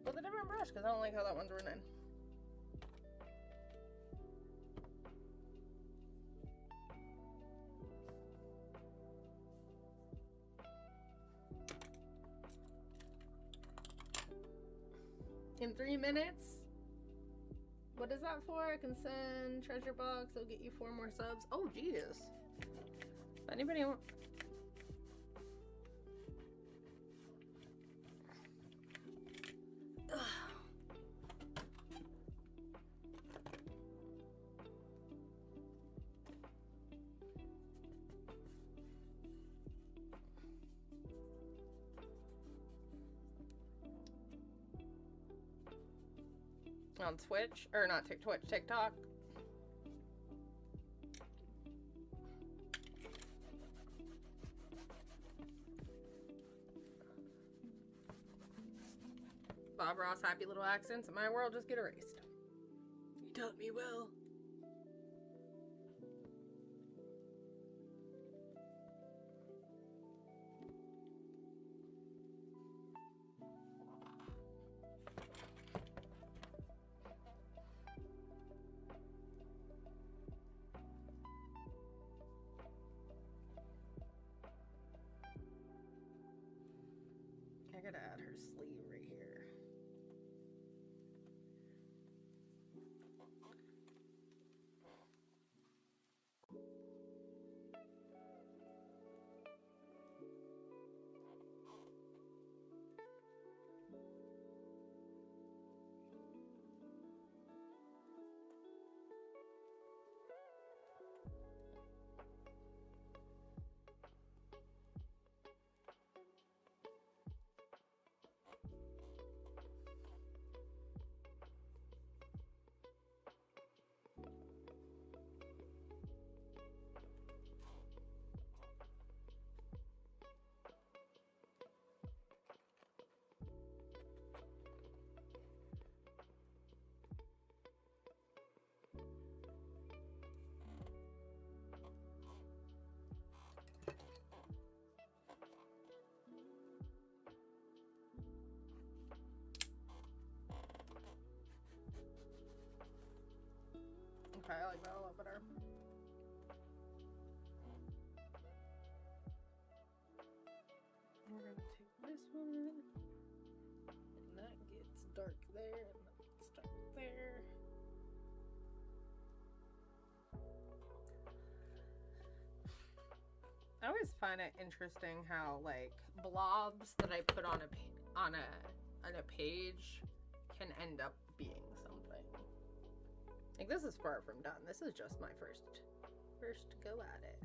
With a different brush because I don't like how that one's written. In 3 minutes? What is that for? I can send treasure box. I'll get you 4 more subs. Oh, Jesus. If anybody want... on Twitch, or not Twitch, TikTok. Bob Ross, happy little accents in my world just get erased. You taught me well. I gotta add her sleeve right here. Okay, I like that a lot better. We're gonna take this one, and that gets dark there, and that gets dark there. I always find it interesting how like blobs that I put on a page can end up being something. Like, this is far from done. This is just my first go at it.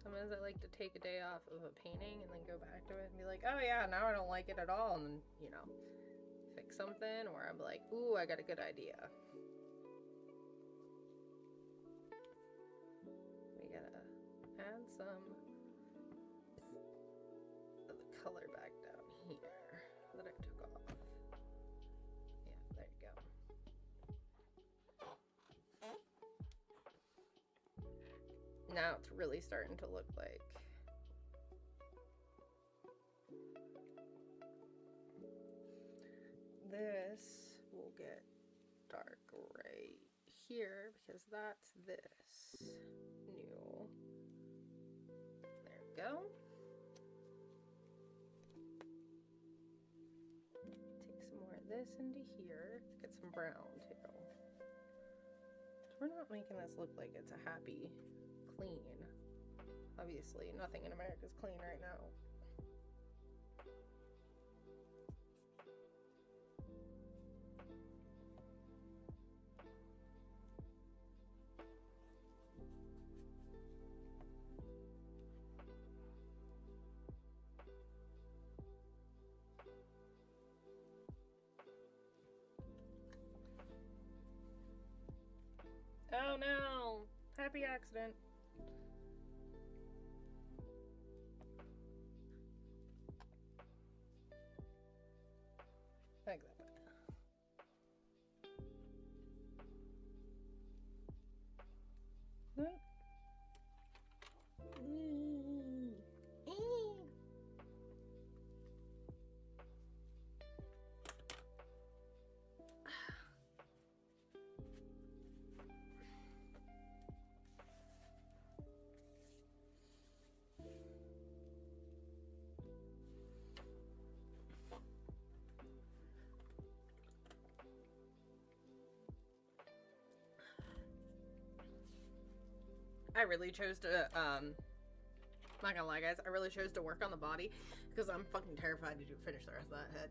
Sometimes I like to take a day off of a painting and then go back to it and be like, oh yeah, now I don't like it at all, and then, you know, fix something, or I'm like, ooh, I got a good idea. We gotta add some of the color back down here that I took off. Yeah, there you go. Now it's really starting to look like this will get dark right here because that's this new. There we go. Take some more of this into here. Get some brown too. So we're not making this look like it's a happy clean. Obviously, nothing in America is clean right now. Oh no! Happy accident. Like that. I really chose to, not gonna lie guys, I really chose to work on the body because I'm fucking terrified to finish the rest of that head.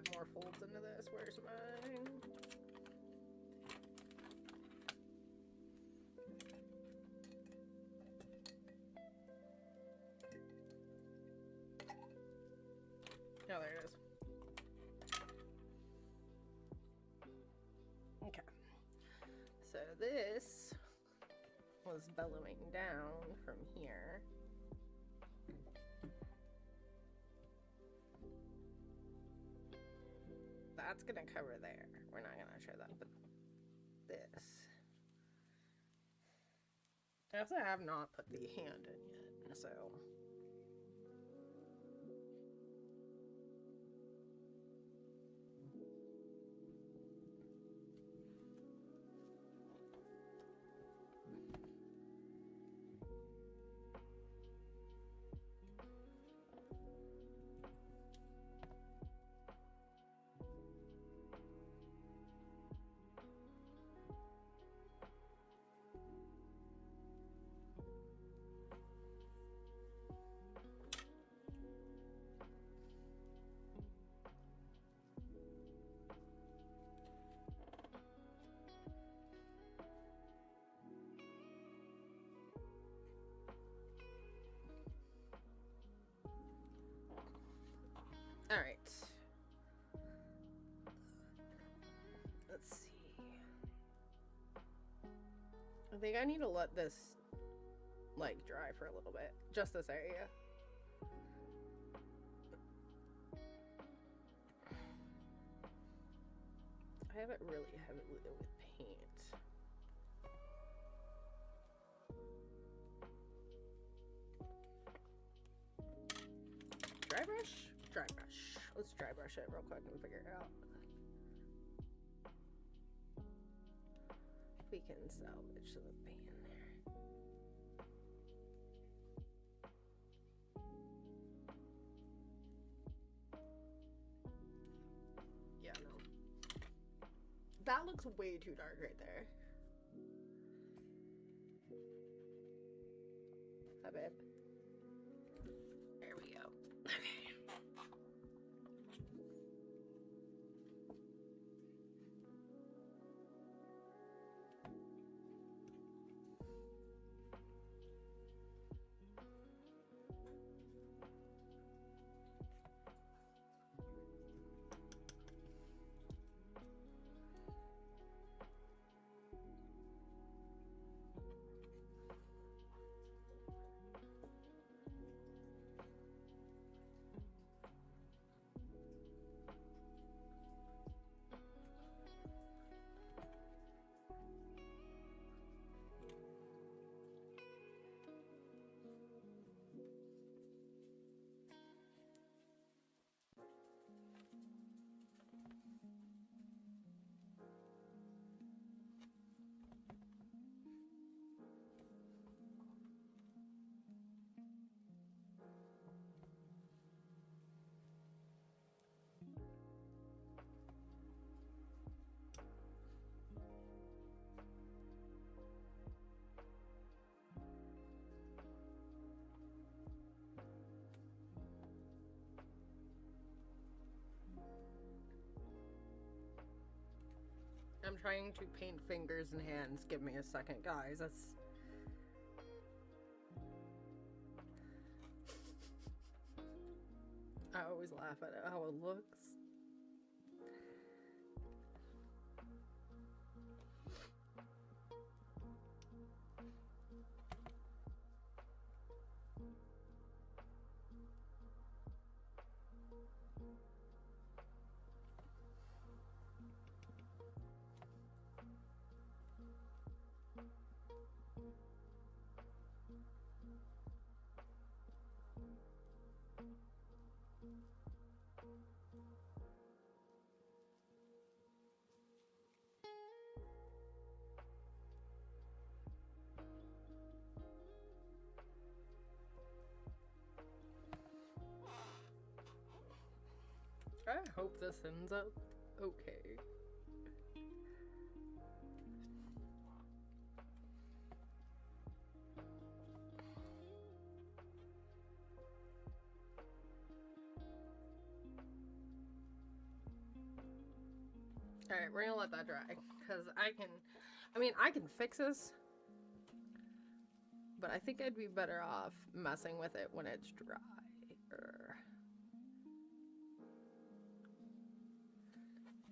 add more folds into this. Where's mine? Oh, there it is. Okay. So this was bellowing down from here. That's gonna cover there. We're not gonna show that, but this. I also have not put the hand in yet, so. All right. Let's see. I think I need to let this like dry for a little bit. Just this area. I have it really heavily with paint. Dry brush? Dry brush. Let's dry brush it real quick and figure it out. We can salvage the paint in there. Yeah, no. That looks way too dark right there. Hi, babe. There we go. Okay. I'm trying to paint fingers and hands. Give me a second, guys. That's... I always laugh at it, how it looks. I hope this ends up okay. Alright, we're gonna let that dry. Because I can fix this. But I think I'd be better off messing with it when it's dry.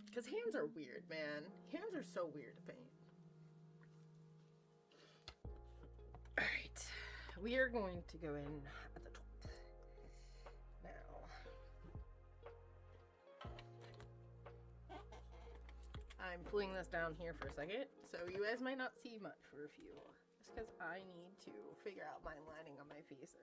Because hands are weird, man. Hands are so weird to paint. Alright. We are going to go in at the top. Now. I'm pulling this down here for a second. So you guys might not see much for a few. Just because I need to figure out my lining on my faces.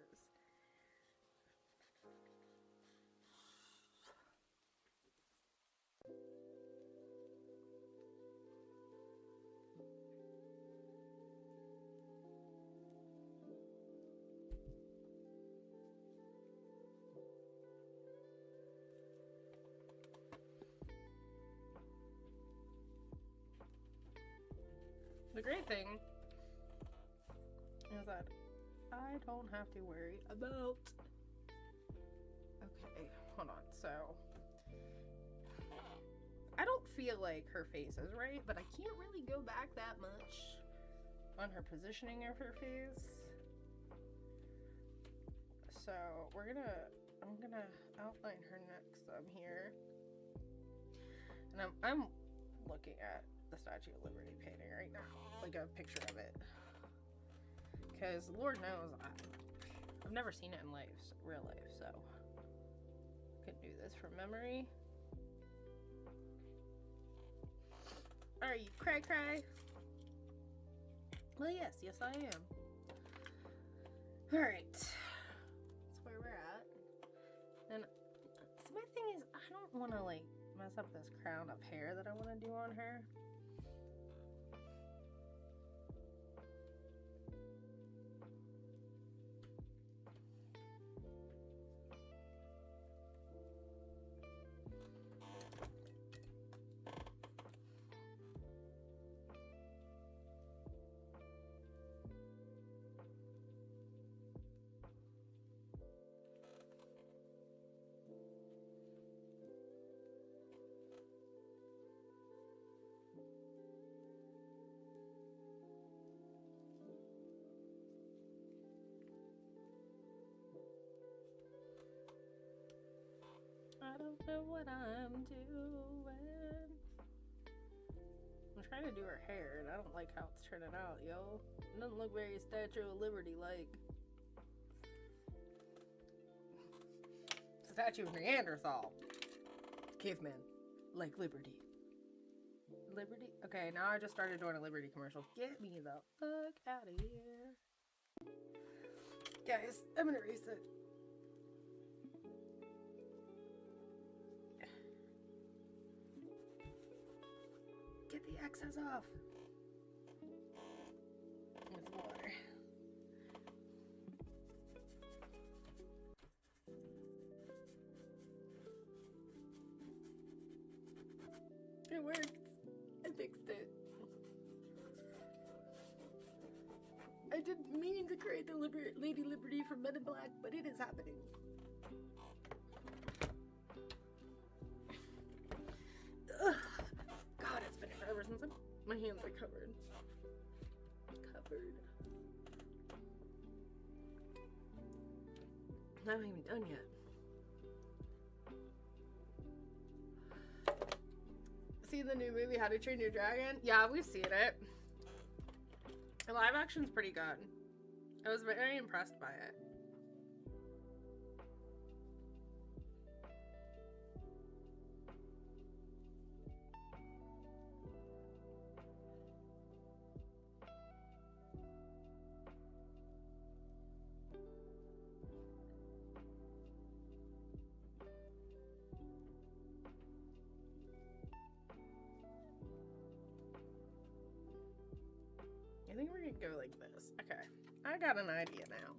The great thing is that I don't have to worry about... Okay, hold on. So, I don't feel like her face is right, but I can't really go back that much on her positioning of her face. So, I'm gonna outline her neck some here. And I'm looking at the Statue of Liberty painting right now, like a picture of it, because Lord knows I've never seen it in real life, so I could do this from memory. Are you cry? Well, yes I am. All right, that's where we're at. And so my thing is, I don't want to like mess up this crown of hair that I want to do on her. I don't know what I'm doing. I'm trying to do her hair and I don't like how it's turning out, yo. It doesn't look very Statue of Liberty like. Statue of Neanderthal. Caveman. Like Liberty. Liberty? Okay, now I just started doing a Liberty commercial. Get me the fuck out of here. Guys, I'm gonna erase it. Get the excess off. With water. It worked. I fixed it. I didn't mean to create the Lady Liberty from Men in Black, but it is happening. Ugh. God, it's been forever since my hands are covered. I haven't even done yet. See the new movie, How to Train Your Dragon? Yeah, we've seen it. The live action's pretty good. I was very impressed by it. I think we're gonna go like this. Okay, I got an idea now.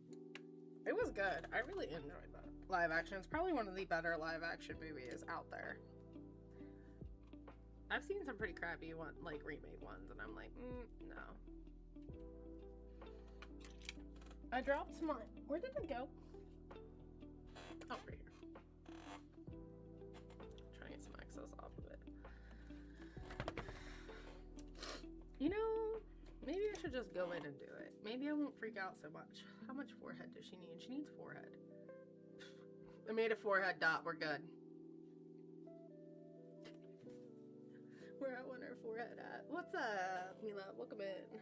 It was good. I really enjoyed that live action. It's probably one of the better live action movies out there. I've seen some pretty crappy like remake ones, and I'm like, no. I dropped mine. Where did it go? Oh, right here. Trying to get some excess off of it. should just go in and do it. Maybe I won't freak out so much. How much forehead does she need? She needs forehead. I made a forehead dot. We're good. Where I want her forehead at. What's up, Mila? Welcome in.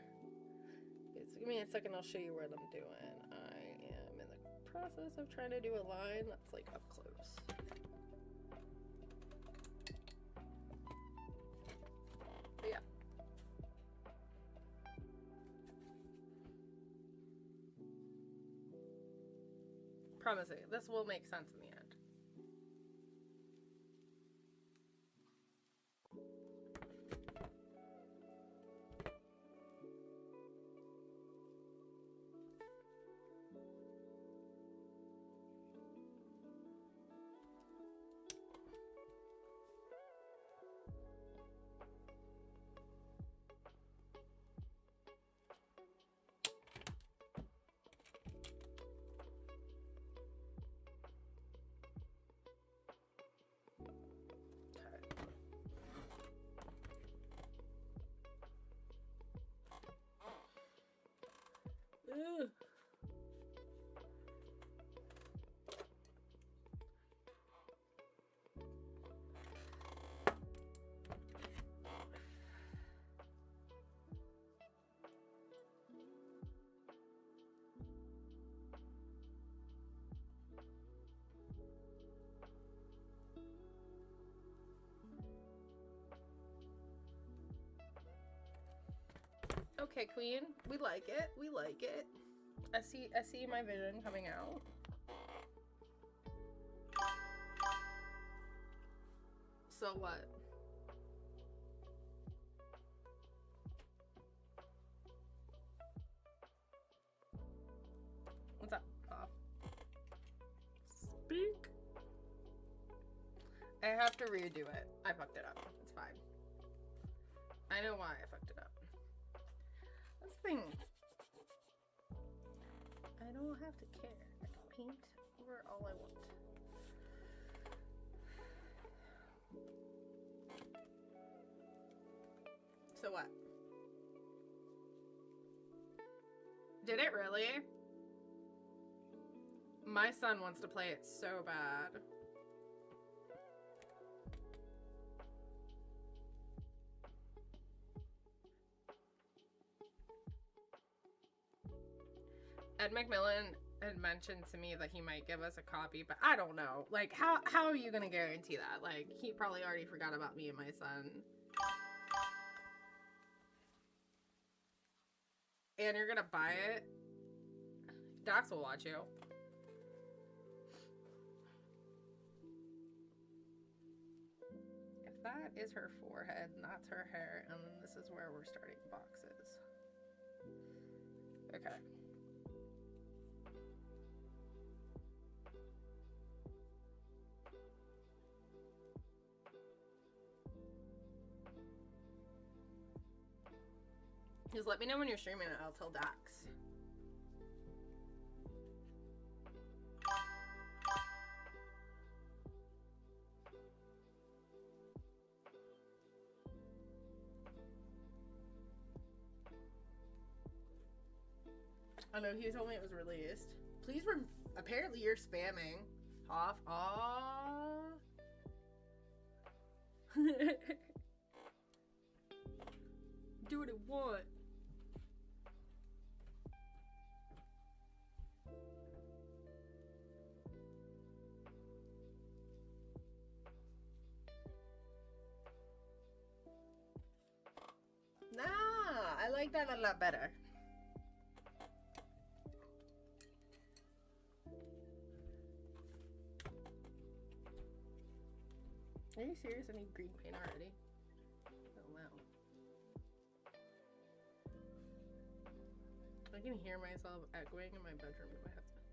Okay, so give me a second. I'll show you what I'm doing. I am in the process of trying to do a line that's like up close. But yeah. Promising. This will make sense in the end. Ugh. Okay, Queen, we like it. We like it. I see my vision coming out. So what? What's up? Off. Speak. I have to redo it. I fucked it up. It's fine. I know why I fucked it up. This thing. I don't have to care. I can paint over all I want. So what? Did it really? My son wants to play it so bad. Ed McMillan had mentioned to me that he might give us a copy, but I don't know. Like, how are you gonna guarantee that? Like, he probably already forgot about me and my son. And you're gonna buy it? Dax will watch you. If that is her forehead, and that's her hair, and then this is where we're starting boxes. Okay. Just let me know when you're streaming it. I'll tell Dax. I know he told me it was released. Please apparently you're spamming. Off. Aww. Do what it want. Nah, I like that a lot better. Are you serious? I need green paint already. Oh wow. I can hear myself echoing in my bedroom in my headset.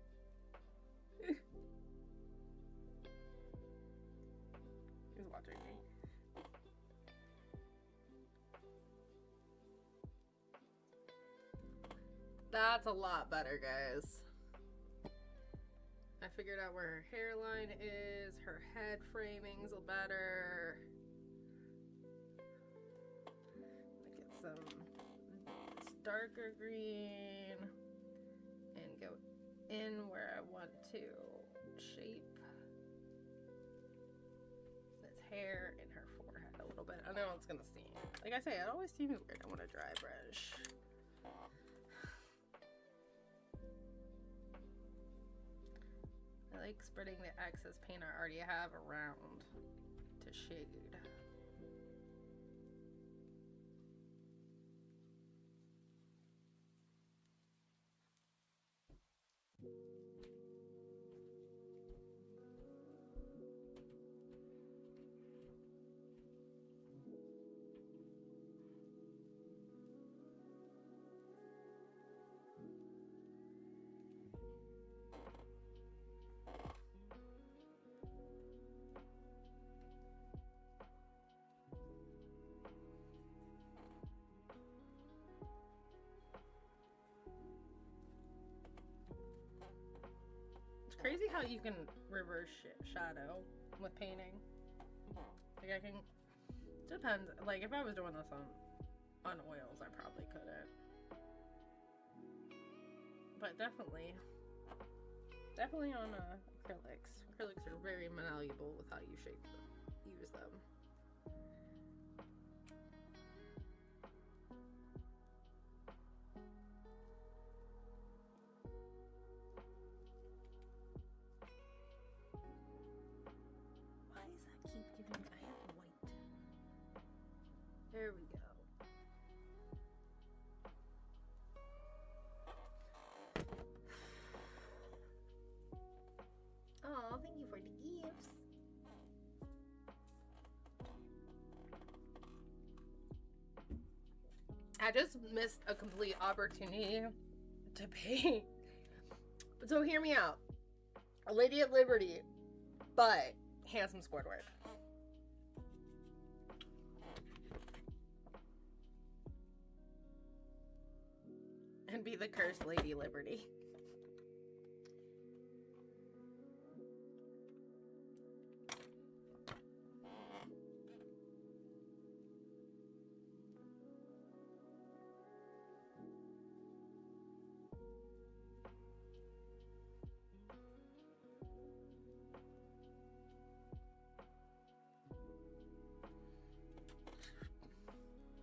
He's watching me. That's a lot better, guys. I figured out where her hairline is. Her head framing's better. Get some darker green and go in where I want to shape this hair and her forehead a little bit. I know it's gonna seem, like I say, it always seems weird. I want to dry brush. I like spreading the excess paint I already have around to shade. Crazy how you can reverse shadow with painting. Like I can, depends. Like if I was doing this on oils, I probably couldn't. But definitely on acrylics. Acrylics are very malleable with how you shape them, use them. There we go. Oh, thank you for the gifts. I just missed a complete opportunity to paint. But so hear me out. A Lady at Liberty, but handsome Squidward. And be the cursed Lady Liberty.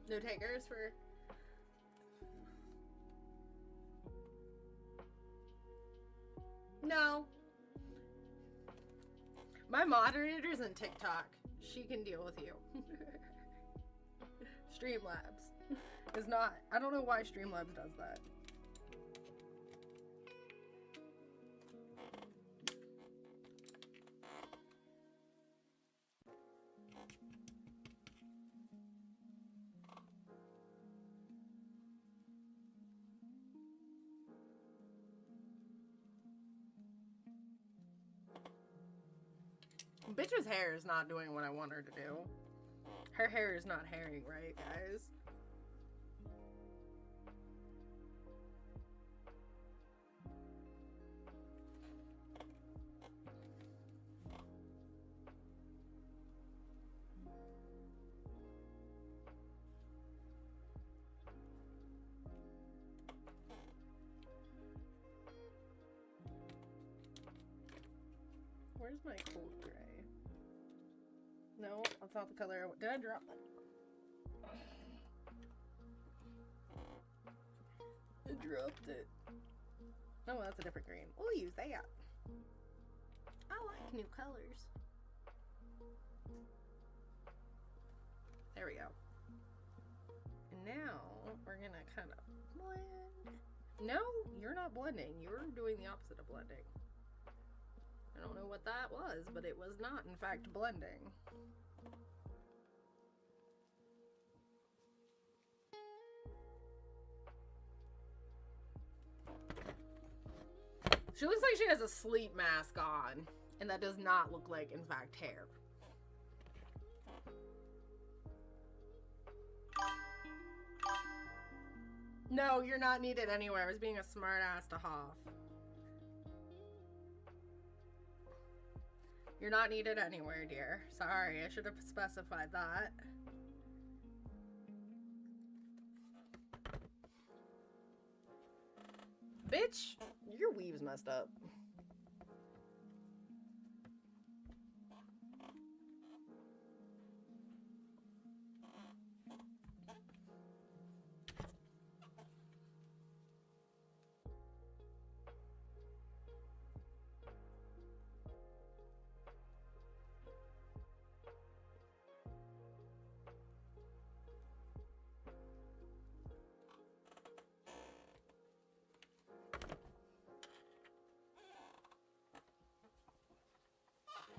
No takers for... No. My moderator's in TikTok. She can deal with you. Streamlabs is not... I don't know why Streamlabs does that. Bitch's hair is not doing what I want her to do. Her hair is not hairing right, guys. Where's my cold gray? No, that's not the color. Did I drop it? I dropped it. Oh, that's a different green. We'll use that. I like new colors. There we go. And now we're gonna kind of blend. No, you're not blending. You're doing the opposite of blending. I don't know what that was, but it was not, in fact, blending. She looks like she has a sleep mask on, and that does not look like, in fact, hair. No, you're not needed anywhere. I was being a smart ass to Hoff. You're not needed anywhere, dear. Sorry, I should have specified that. Bitch, your weave's messed up.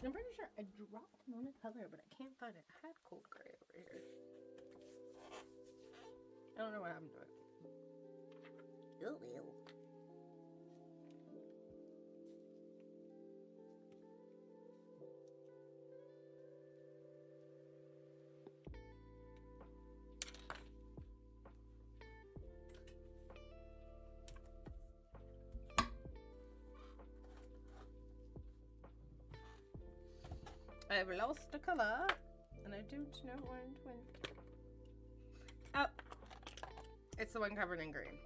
I'm pretty sure I dropped one color, but I can't find it. I had cold gray over here. I don't know what happened to it. Oh, well. I've lost a color, and I don't know when. Oh, it's the one covered in green.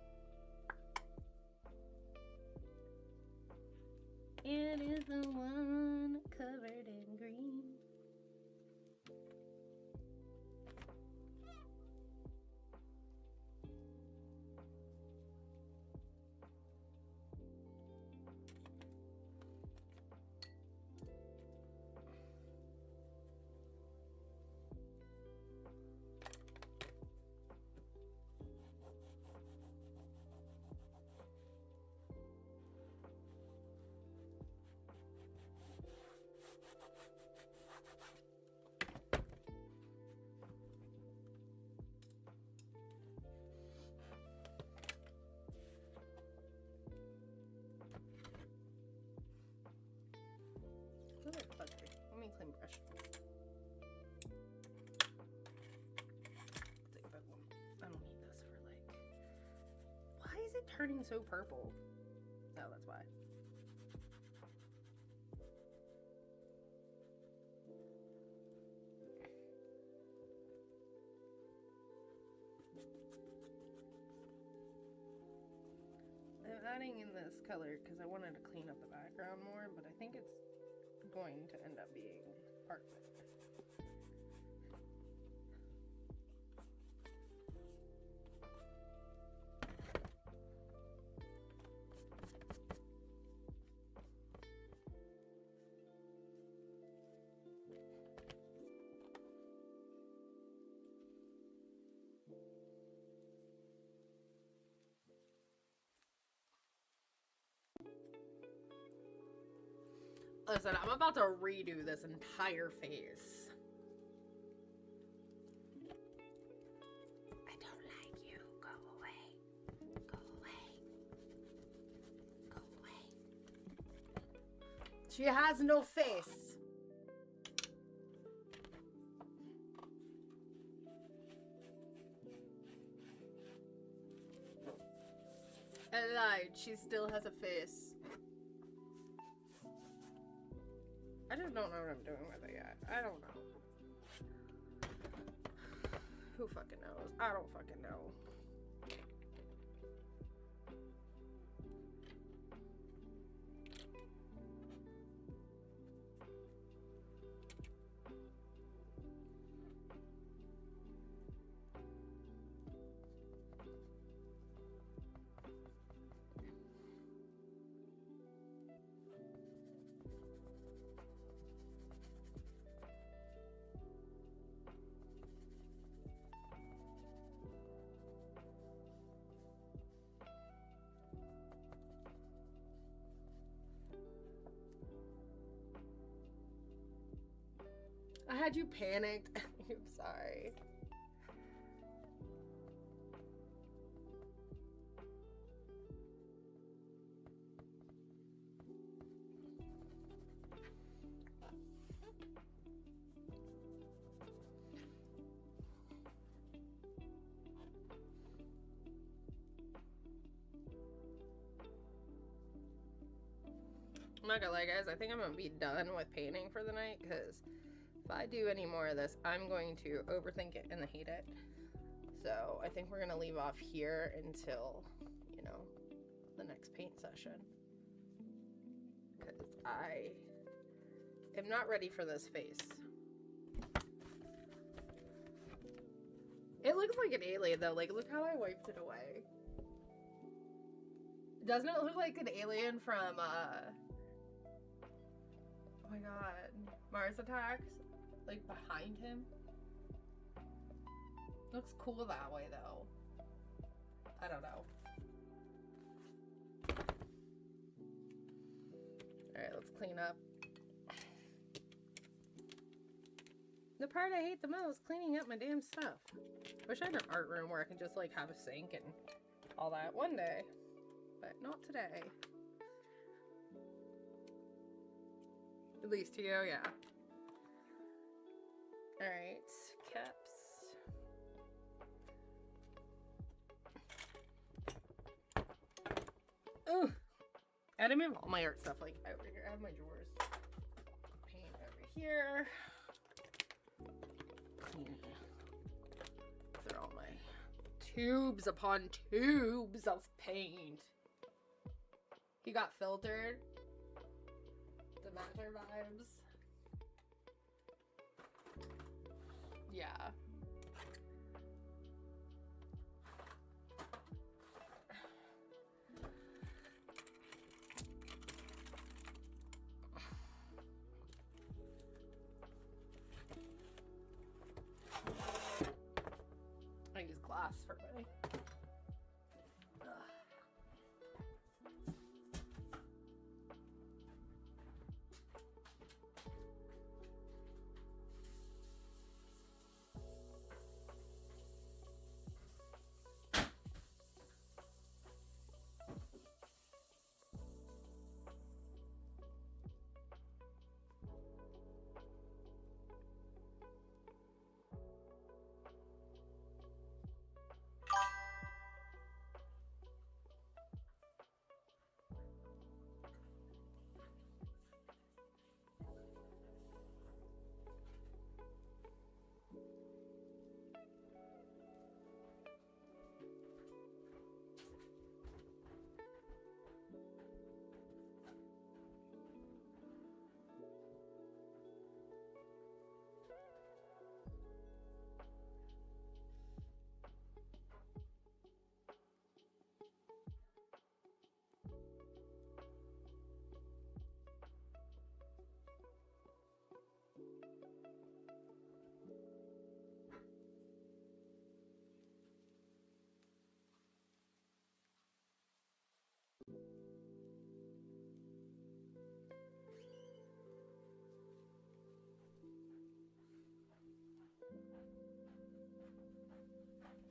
It is the one covered in green. Let me clean brush. Take a bit more. I don't need this for like. Why is it turning so purple? Oh, that's why. I'm adding in this color because I wanted to clean up the background more, but I think it's going to end up being perfect. Listen, I'm about to redo this entire face. I don't like you. Go away. Go away. Go away. She has no face. I lied. She still has a face. I just don't know what I'm doing with it yet. I don't know. Who fucking knows? I don't fucking know. I had you panicked. I'm sorry. I'm not gonna lie, guys. I think I'm gonna be done with painting for the night because if I do any more of this, I'm going to overthink it and hate it. So I think we're gonna leave off here until, you know, the next paint session. Because I am not ready for this face. It looks like an alien though. Like, look how I wiped it away. Doesn't it look like an alien from, oh my god, Mars Attacks? Like, behind him? Looks cool that way though. I don't know. Alright, let's clean up. The part I hate the most, cleaning up my damn stuff. Wish I had an art room where I can just like have a sink and all that one day. But not today. At least to you, yeah. Alright, caps. Ugh! I had to move all my art stuff like over here. I have my drawers. Paint over here. Clean. These are all my tubes upon tubes of paint. He got filtered. The matter vibes. Yeah. I use glass for my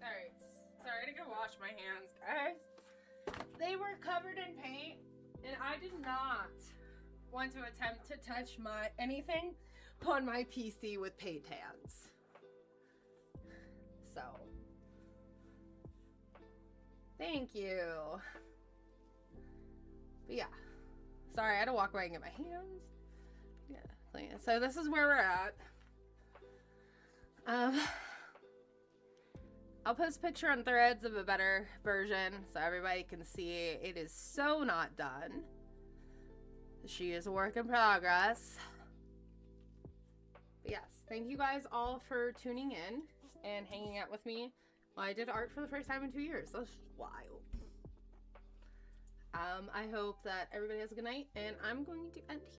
Alright, sorry to go wash my hands, guys. They were covered in paint, and I did not want to attempt to touch anything on my PC with paint hands. So, thank you. But yeah, sorry, I had to walk away and get my hands. Yeah, clean. So this is where we're at. I'll post a picture on Threads of a better version so everybody can see it is so not done. She is a work in progress. But yes, thank you guys all for tuning in and hanging out with me while I did art for the first time in 2 years. That's wild. I hope that everybody has a good night, and I'm going to end here.